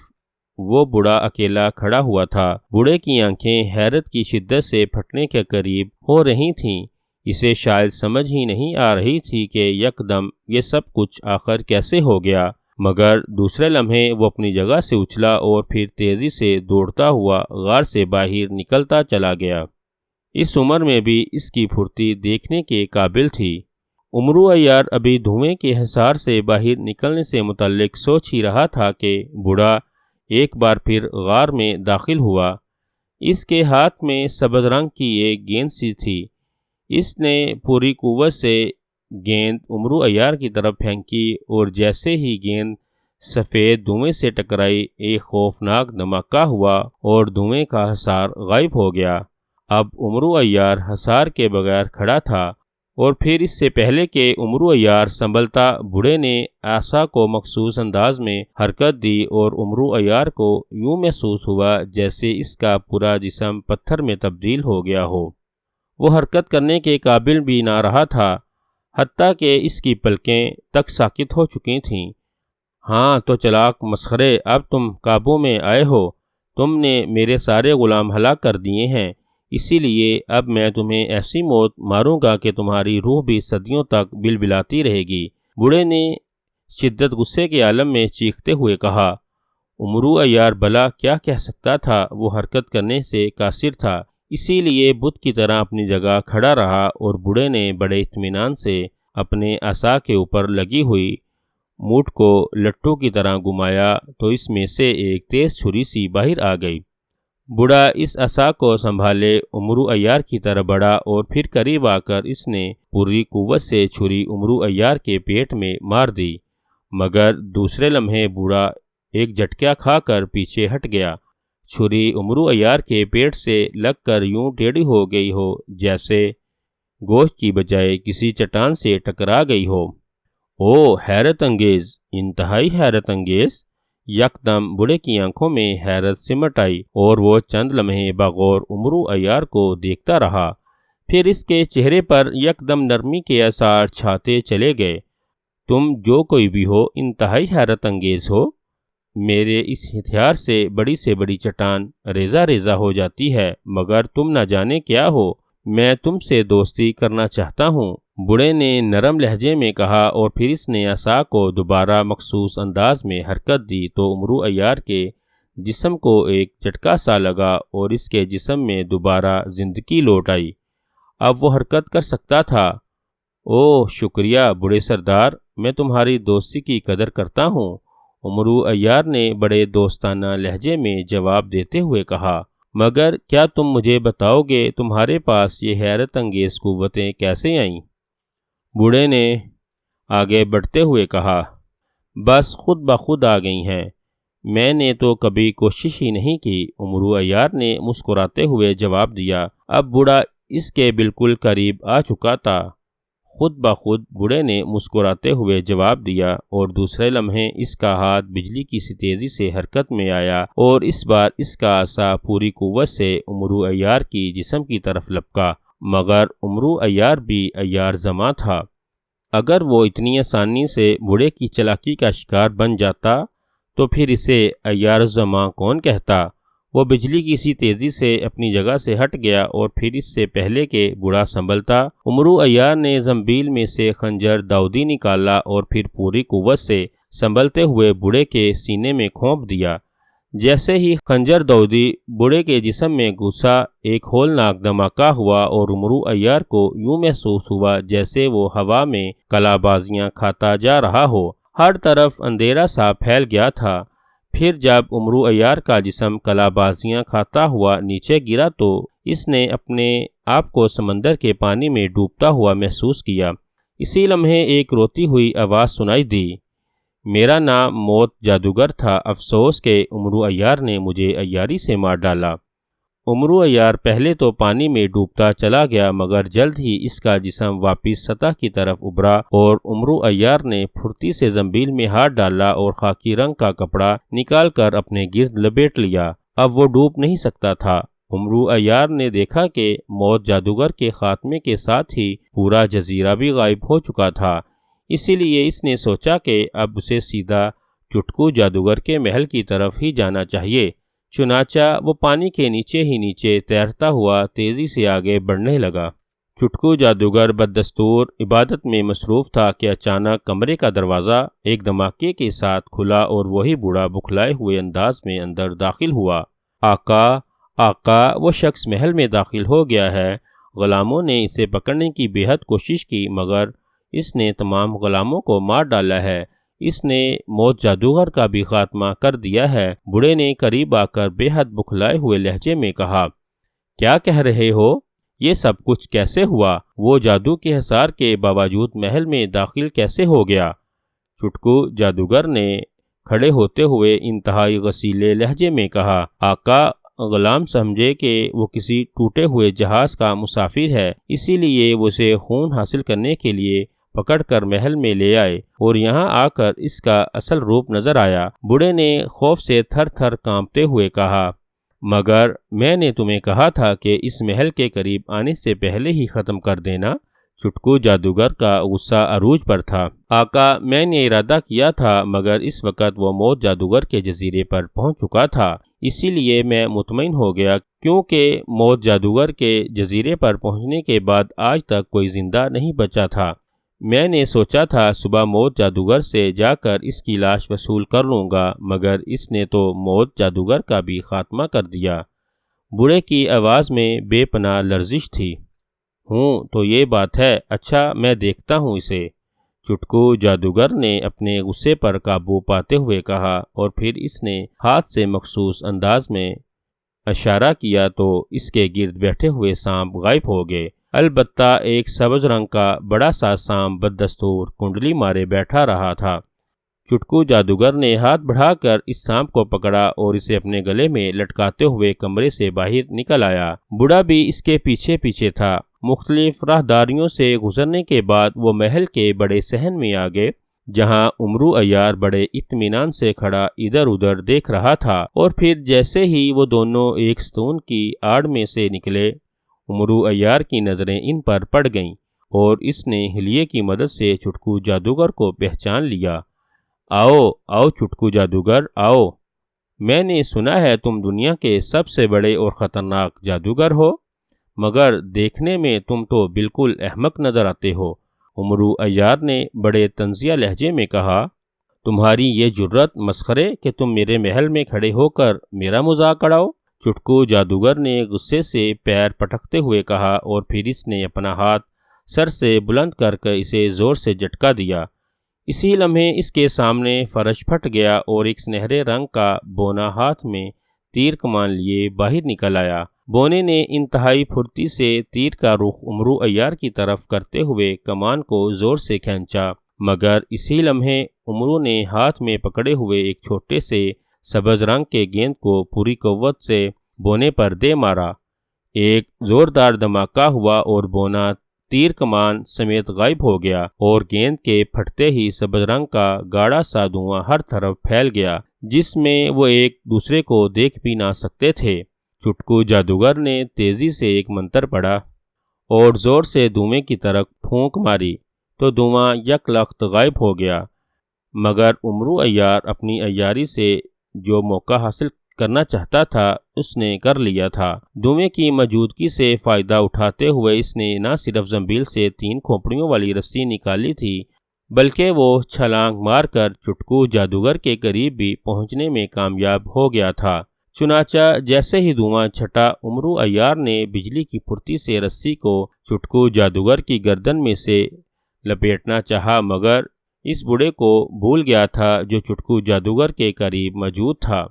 وہ بوڑھا اکیلا کھڑا ہوا تھا۔ بوڑھے کی آنکھیں حیرت کی شدت سے پھٹنے کے قریب ہو رہی تھیں۔ اسے شاید سمجھ ہی نہیں آ رہی تھی کہ یکدم یہ سب کچھ آخر کیسے ہو گیا، مگر دوسرے لمحے وہ اپنی جگہ سے اچھلا اور پھر تیزی سے دوڑتا ہوا غار سے باہر نکلتا چلا گیا۔ اس عمر میں بھی اس کی پھرتی دیکھنے کے قابل تھی۔ عمرو عیار ابھی دھوئیں کے حصار سے باہر نکلنے سے متعلق سوچ ہی رہا تھا کہ بوڑھا ایک بار پھر غار میں داخل ہوا۔ اس کے ہاتھ میں سبز رنگ کی ایک گیند سی تھی۔ اس نے پوری قوت سے گیند عمرو عیار کی طرف پھینکی اور جیسے ہی گیند سفید دھوئیں سے ٹکرائی ایک خوفناک دھماکہ ہوا اور دھوئیں کا حصار غائب ہو گیا۔ اب عمرو عیار حصار کے بغیر کھڑا تھا اور پھر اس سے پہلے کہ عمرو عیار سنبھلتا بوڑھے نے عصا کو مخصوص انداز میں حرکت دی اور عمرو عیار کو یوں محسوس ہوا جیسے اس کا پورا جسم پتھر میں تبدیل ہو گیا ہو۔ وہ حرکت کرنے کے قابل بھی نہ رہا تھا، حتیٰ کہ اس کی پلکیں تک ساکت ہو چکی تھیں۔ ہاں تو چلاک مسخرے، اب تم قابو میں آئے ہو۔ تم نے میرے سارے غلام ہلاک کر دیے ہیں، اسی لیے اب میں تمہیں ایسی موت ماروں گا کہ تمہاری روح بھی صدیوں تک بلبلاتی رہے گی۔ بوڑھے نے شدت غصے کے عالم میں چیختے ہوئے کہا۔ عمرو عیار بھلا کیا کہہ سکتا تھا، وہ حرکت کرنے سے قاصر تھا، اسی لیے بت کی طرح اپنی جگہ کھڑا رہا اور بوڑھے نے بڑے اطمینان سے اپنے عصا کے اوپر لگی ہوئی موٹ کو لٹو کی طرح گھمایا تو اس میں سے ایک تیز چھری سی باہر آ گئی۔ بوڑھا اس عصا کو سنبھالے عمرو عیار کی طرف بڑھا اور پھر قریب آ کر اس نے پوری قوت سے چھری عمرو عیار کے پیٹ میں مار دی، مگر دوسرے لمحے بوڑھا ایک جھٹکا کھا کر پیچھے ہٹ گیا۔ چھری عمرو عیار کے پیٹ سے لگ کر یوں ٹیڑھی ہو گئی ہو جیسے گوشت کی بجائے کسی چٹان سے ٹکرا گئی ہو۔ او حیرت انگیز، انتہائی حیرت انگیز! یکدم بوڑھے کی آنکھوں میں حیرت سمٹ آئی اور وہ چند لمحے بغور عمرو عیار کو دیکھتا رہا، پھر اس کے چہرے پر یکدم نرمی کے آثار چھاتے چلے گئے۔ تم جو کوئی بھی ہو، انتہائی حیرت انگیز ہو۔ میرے اس ہتھیار سے بڑی چٹان ریزہ ریزہ ہو جاتی ہے، مگر تم نہ جانے کیا ہو، میں تم سے دوستی کرنا چاہتا ہوں، بوڑھے نے نرم لہجے میں کہا اور پھر اس نے عصا کو دوبارہ مخصوص انداز میں حرکت دی تو عمرو عیار کے جسم کو ایک جھٹکا سا لگا اور اس کے جسم میں دوبارہ زندگی لوٹ آئی۔ اب وہ حرکت کر سکتا تھا۔ اوہ شکریہ بوڑھے سردار، میں تمہاری دوستی کی قدر کرتا ہوں، عمرو عیار نے بڑے دوستانہ لہجے میں جواب دیتے ہوئے کہا، مگر کیا تم مجھے بتاؤ گے تمہارے پاس یہ حیرت انگیز قوتیں کیسے آئیں؟ بوڑھے نے آگے بڑھتے ہوئے کہا، بس خود بخود آ گئی ہیں، میں نے تو کبھی کوشش ہی نہیں کی، عمرو عیار نے مسکراتے ہوئے جواب دیا۔ اب بوڑھا اس کے بالکل قریب آ چکا تھا۔ خود بخود، بوڑھے نے مسکراتے ہوئے جواب دیا اور دوسرے لمحے اس کا ہاتھ بجلی کی سی تیزی سے حرکت میں آیا اور اس بار اس کا عصا پوری قوت سے عمرو عیار کی جسم کی طرف لپکا، مگر عمرو عیار بھی عیار زماں تھا۔ اگر وہ اتنی آسانی سے بوڑھے کی چالاکی کا شکار بن جاتا تو پھر اسے عیار زماں کون کہتا؟ وہ بجلی کی سی تیزی سے اپنی جگہ سے ہٹ گیا اور پھر اس سے پہلے کہ بوڑھا سنبھلتا، عمرو عیار نے زنبیل میں سے خنجر داؤدی نکالا اور پھر پوری قوت سے سنبھلتے ہوئے بوڑھے کے سینے میں کھونپ دیا۔ جیسے ہی خنجر داؤدی بوڑھے کے جسم میں گھسا، ایک ہولناک دھماکہ ہوا اور عمرو عیار کو یوں محسوس ہوا جیسے وہ ہوا میں کلا بازیاں کھاتا جا رہا ہو۔ ہر طرف اندھیرا سا پھیل گیا تھا۔ پھر جب عمرو عیار کا جسم کلا بازیاں کھاتا ہوا نیچے گرا تو اس نے اپنے آپ کو سمندر کے پانی میں ڈوبتا ہوا محسوس کیا۔ اسی لمحے ایک روتی ہوئی آواز سنائی دی، میرا نام موت جادوگر تھا، افسوس کہ عمرو عیار نے مجھے عیاری سے مار ڈالا۔ عمرو عیار پہلے تو پانی میں ڈوبتا چلا گیا، مگر جلد ہی اس کا جسم واپس سطح کی طرف ابھرا اور عمرو عیار نے پھرتی سے زنبیل میں ہاتھ ڈالا اور خاکی رنگ کا کپڑا نکال کر اپنے گرد لپیٹ لیا۔ اب وہ ڈوب نہیں سکتا تھا، عمرو عیار نے دیکھا کہ موت جادوگر کے خاتمے کے ساتھ ہی پورا جزیرہ بھی غائب ہو چکا تھا، اسی لیے اس نے سوچا کہ اب اسے سیدھا چٹکو جادوگر کے محل کی طرف ہی جانا چاہیے۔ چنانچہ وہ پانی کے نیچے ہی نیچے تیرتا ہوا تیزی سے آگے بڑھنے لگا۔ چٹکو جادوگر بدستور عبادت میں مصروف تھا کہ اچانک کمرے کا دروازہ ایک دھماکے کے ساتھ کھلا اور وہی بوڑھا بکھلائے ہوئے انداز میں اندر داخل ہوا۔ آقا آقا، وہ شخص محل میں داخل ہو گیا ہے۔ غلاموں نے اسے پکڑنے کی بے حد کوشش کی مگر اس نے تمام غلاموں کو مار ڈالا ہے۔ اس نے موت جادوگر کا بھی خاتمہ کر دیا ہے۔ بوڑھے نے قریب آ کر بے حد بکھلائے ہوئے لہجے میں کہا، کیا کہہ رہے ہو؟ یہ سب کچھ کیسے ہوا؟ وہ جادو کے حصار کے باوجود محل میں داخل کیسے ہو گیا؟ چٹکو جادوگر نے کھڑے ہوتے ہوئے انتہائی غصیلے لہجے میں کہا، آقا، غلام سمجھے کہ وہ کسی ٹوٹے ہوئے جہاز کا مسافر ہے، اسی لیے وہ اسے خون حاصل کرنے کے لیے پکڑ کر محل میں لے آئے اور یہاں آ کر اس کا اصل روپ نظر آیا۔ بوڑھے نے خوف سے تھر تھر کانپتے ہوئے کہا، مگر میں نے تمہیں کہا تھا کہ اس محل کے قریب آنے سے پہلے ہی ختم کر دینا۔ چٹکو جادوگر کا غصہ عروج پر تھا۔ آقا، میں نے ارادہ کیا تھا مگر اس وقت وہ موت جادوگر کے جزیرے پر پہنچ چکا تھا، اسی لیے میں مطمئن ہو گیا کیونکہ موت جادوگر کے جزیرے پر پہنچنے کے بعد آج تک کوئی زندہ نہیں بچا تھا۔ میں نے سوچا تھا صبح موت جادوگر سے جا کر اس کی لاش وصول کر لوں گا مگر اس نے تو موت جادوگر کا بھی خاتمہ کر دیا۔ بوڑھے کی آواز میں بے پناہ لرزش تھی۔ ہوں تو یہ بات ہے، اچھا میں دیکھتا ہوں اسے۔ چٹکو جادوگر نے اپنے غصے پر قابو پاتے ہوئے کہا اور پھر اس نے ہاتھ سے مخصوص انداز میں اشارہ کیا تو اس کے گرد بیٹھے ہوئے سانپ غائب ہو گئے۔ البتہ ایک سبز رنگ کا بڑا سا سانپ بدستور کنڈلی مارے بیٹھا رہا تھا۔ چٹکو جادوگر نے ہاتھ بڑھا کر اس سانپ کو پکڑا اور اسے اپنے گلے میں لٹکاتے ہوئے کمرے سے باہر نکل آیا۔ بوڑھا بھی اس کے پیچھے پیچھے تھا۔ مختلف راہداریوں سے گزرنے کے بعد وہ محل کے بڑے صحن میں آ گئے جہاں عمرو عیار بڑے اطمینان سے کھڑا ادھر ادھر دیکھ رہا تھا، اور پھر جیسے ہی وہ دونوں ایک ستون کی آڑ میں سے نکلے عمرو عیار کی نظریں ان پر پڑ گئیں اور اس نے حلیے کی مدد سے چٹکو جادوگر کو پہچان لیا۔ آؤ آؤ چٹکو جادوگر آؤ، میں نے سنا ہے تم دنیا کے سب سے بڑے اور خطرناک جادوگر ہو، مگر دیکھنے میں تم تو بالکل احمق نظر آتے ہو۔ عمرو عیار نے بڑے طنزیہ لہجے میں کہا، تمہاری یہ جرت مسخرے کہ تم میرے محل میں کھڑے ہو کر میرا مذاق اڑاؤ۔ چٹکو جادوگر نے غصے سے پیر پٹکتے ہوئے کہا اور پھر اس نے اپنا ہاتھ سر سے بلند کر کے اسے زور سے جھٹکا دیا۔ اسی لمحے اس کے سامنے فرش پھٹ گیا اور ایک سنہرے رنگ کا بونا ہاتھ میں تیر کمان لیے باہر نکل آیا۔ بونے نے انتہائی پھرتی سے تیر کا رخ عمرو عیار کی طرف کرتے ہوئے کمان کو زور سے کھینچا، مگر اسی لمحے عمرو نے ہاتھ میں پکڑے ہوئے ایک چھوٹے سے سبز رنگ کے گیند کو پوری قوت سے بونے پر دے مارا۔ ایک زوردار دھماکہ ہوا اور بونا تیر کمان سمیت غائب ہو گیا اور گیند کے پھٹتے ہی سبز رنگ کا گاڑھا سا دھواں ہر طرف پھیل گیا جس میں وہ ایک دوسرے کو دیکھ بھی نہ سکتے تھے۔ چٹکو جادوگر نے تیزی سے ایک منتر پڑھا اور زور سے دھوئیں کی طرف پھونک ماری تو دھواں یک لخت غائب ہو گیا، مگر عمرو عیار اپنی عیاری سے جو موقع حاصل کرنا چاہتا تھا اس نے کر لیا تھا۔ دھوئیں کی موجودگی سے فائدہ اٹھاتے ہوئے اس نے نہ صرف زنبیل سے 3 کھوپڑیوں والی رسی نکالی تھی بلکہ وہ چھلانگ مار کر چٹکو جادوگر کے قریب بھی پہنچنے میں کامیاب ہو گیا تھا۔ چنانچہ جیسے ہی دھواں چھٹا عمرو عیار نے بجلی کی پھرتی سے رسی کو چٹکو جادوگر کی گردن میں سے لپیٹنا چاہا مگر اس بوڑھے کو بھول گیا تھا جو چٹکو جادوگر کے قریب موجود تھا۔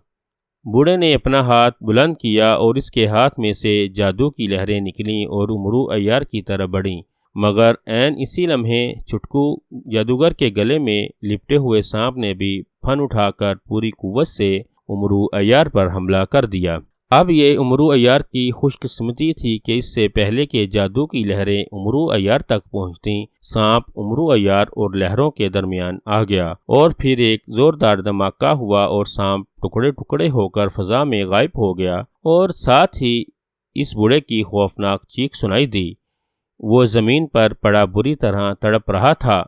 بوڑھے نے اپنا ہاتھ بلند کیا اور اس کے ہاتھ میں سے جادو کی لہریں نکلیں اور عمرو عیار کی طرف بڑھیں، مگر عین اسی لمحے چٹکو جادوگر کے گلے میں لپٹے ہوئے سانپ نے بھی پھن اٹھا کر پوری قوت سے عمرو عیار پر حملہ کر دیا۔ اب یہ عمرو عیار کی خوش قسمتی تھی کہ اس سے پہلے کہ جادو کی لہریں عمرو عیار تک پہنچتیں، سانپ عمرو عیار اور لہروں کے درمیان آ گیا اور پھر ایک زوردار دھماکہ ہوا اور سانپ ٹکڑے ٹکڑے ہو کر فضا میں غائب ہو گیا اور ساتھ ہی اس بوڑھے کی خوفناک چیخ سنائی دی۔ وہ زمین پر پڑا بری طرح تڑپ رہا تھا۔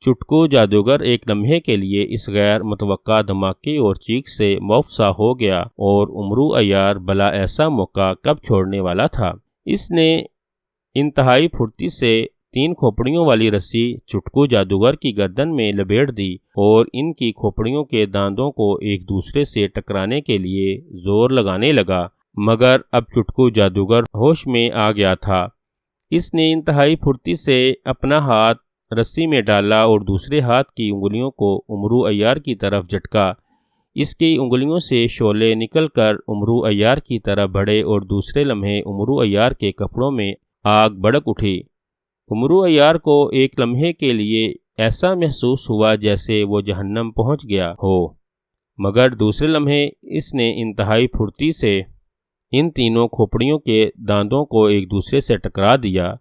چٹکو جادوگر ایک لمحے کے لیے اس غیر متوقع دھماکے اور چیخ سے موفسا ہو گیا، اور امرو عیار بھلا ایسا موقع کب چھوڑنے والا تھا۔ اس نے انتہائی پھرتی سے 3 کھوپڑیوں والی رسی چٹکو جادوگر کی گردن میں لپیٹ دی اور ان کی کھوپڑیوں کے داندوں کو ایک دوسرے سے ٹکرانے کے لیے زور لگانے لگا، مگر اب چٹکو جادوگر ہوش میں آ گیا تھا۔ اس نے انتہائی پھرتی سے اپنا ہاتھ رسی میں ڈالا اور دوسرے ہاتھ کی انگلیوں کو امرو عیار کی طرف جھٹکا۔ اس کی انگلیوں سے شعلے نکل کر امرو عیار کی طرف بڑھے اور دوسرے لمحے امرو عیار کے کپڑوں میں آگ بھڑک اٹھی۔ امرو عیار کو ایک لمحے کے لیے ایسا محسوس ہوا جیسے وہ جہنم پہنچ گیا ہو، مگر دوسرے لمحے اس نے انتہائی پھرتی سے ان تینوں کھوپڑیوں کے داندوں کو ایک دوسرے سے ٹکرا دیا۔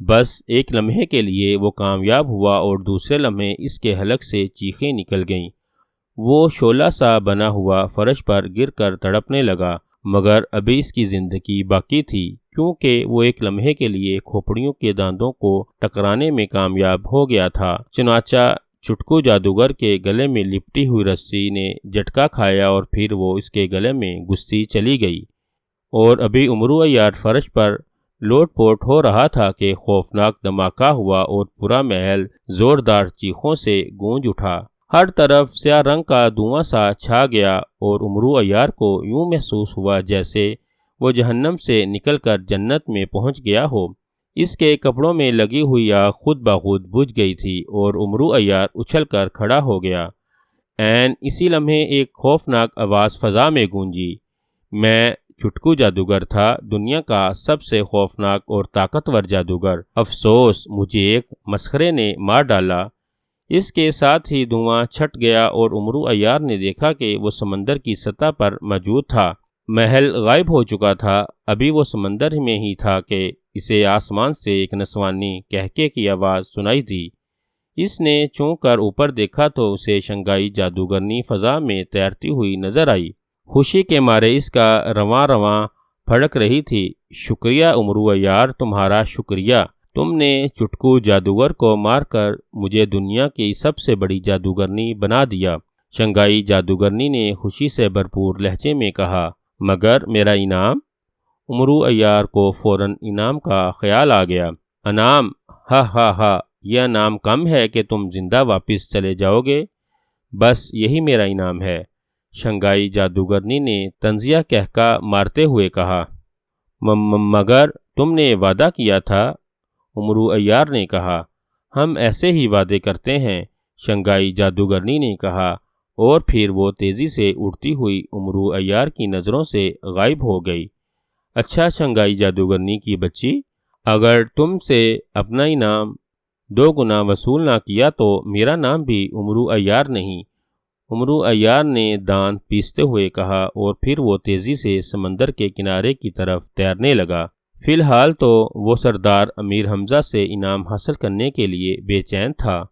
بس ایک لمحے کے لیے وہ کامیاب ہوا اور دوسرے لمحے اس کے حلق سے چیخیں نکل گئیں۔ وہ شعلہ سا بنا ہوا فرش پر گر کر تڑپنے لگا، مگر ابھی اس کی زندگی باقی تھی، کیونکہ وہ ایک لمحے کے لیے کھوپڑیوں کے داندوں کو ٹکرانے میں کامیاب ہو گیا تھا۔ چنانچہ چٹکو جادوگر کے گلے میں لپٹی ہوئی رسی نے جھٹکا کھایا اور پھر وہ اس کے گلے میں گھستی چلی گئی، اور ابھی امرو عیار فرش پر لوٹ پوٹ ہو رہا تھا کہ خوفناک دھماکہ ہوا اور پورا محل زوردار چیخوں سے گونج اٹھا۔ ہر طرف سیاہ رنگ کا دھواں سا چھا گیا اور امرو عیار کو یوں محسوس ہوا جیسے وہ جہنم سے نکل کر جنت میں پہنچ گیا ہو۔ اس کے کپڑوں میں لگی ہوئی آگ خود بخود بجھ گئی تھی اور امرو عیار اچھل کر کھڑا ہو گیا۔ عین اسی لمحے ایک خوفناک آواز فضا میں گونجی۔ میں چٹکو جادوگر تھا، دنیا کا سب سے خوفناک اور طاقتور جادوگر۔ افسوس، مجھے ایک مسخرے نے مار ڈالا۔ اس کے ساتھ ہی دھواں چھٹ گیا اور امرو عیار نے دیکھا کہ وہ سمندر کی سطح پر موجود تھا۔ محل غائب ہو چکا تھا، ابھی وہ سمندر میں ہی تھا کہ اسے آسمان سے ایک نسوانی کہکے کی آواز سنائی دی۔ اس نے چونک کر اوپر دیکھا تو اسے شنگھائی جادوگرنی فضا میں تیرتی ہوئی نظر آئی۔ خوشی کے مارے اس کا رواں رواں پھڑک رہی تھی۔ شکریہ امرو عیار، تمہارا شکریہ، تم نے چٹکو جادوگر کو مار کر مجھے دنیا کی سب سے بڑی جادوگرنی بنا دیا۔ شنگھائی جادوگرنی نے خوشی سے بھرپور لہجے میں کہا، مگر میرا انعام؟ امرو عیار کو فوراً انعام کا خیال آ گیا۔ انعام؟ ہا ہا ہا، یہ انعام کم ہے کہ تم زندہ واپس چلے جاؤ گے؟ بس یہی میرا انعام ہے، شنگھائی جادوگرنی نے طنزیہ کہکا مارتے ہوئے کہا۔ مگر تم نے وعدہ کیا تھا، امرو عیار نے کہا۔ ہم ایسے ہی وعدے کرتے ہیں، شنگھائی جادوگرنی نے کہا، اور پھر وہ تیزی سے اڑتی ہوئی امرو عیار کی نظروں سے غائب ہو گئی۔ اچھا شنگھائی جادوگرنی کی بچی، اگر تم سے اپنا انعام 2 گنا وصول نہ کیا تو میرا نام بھی امرو عیار نہیں، امرو عیار نے دانت پیستے ہوئے کہا، اور پھر وہ تیزی سے سمندر کے کنارے کی طرف تیرنے لگا۔ فی الحال تو وہ سردار امیر حمزہ سے انعام حاصل کرنے کے لیے بے چین تھا۔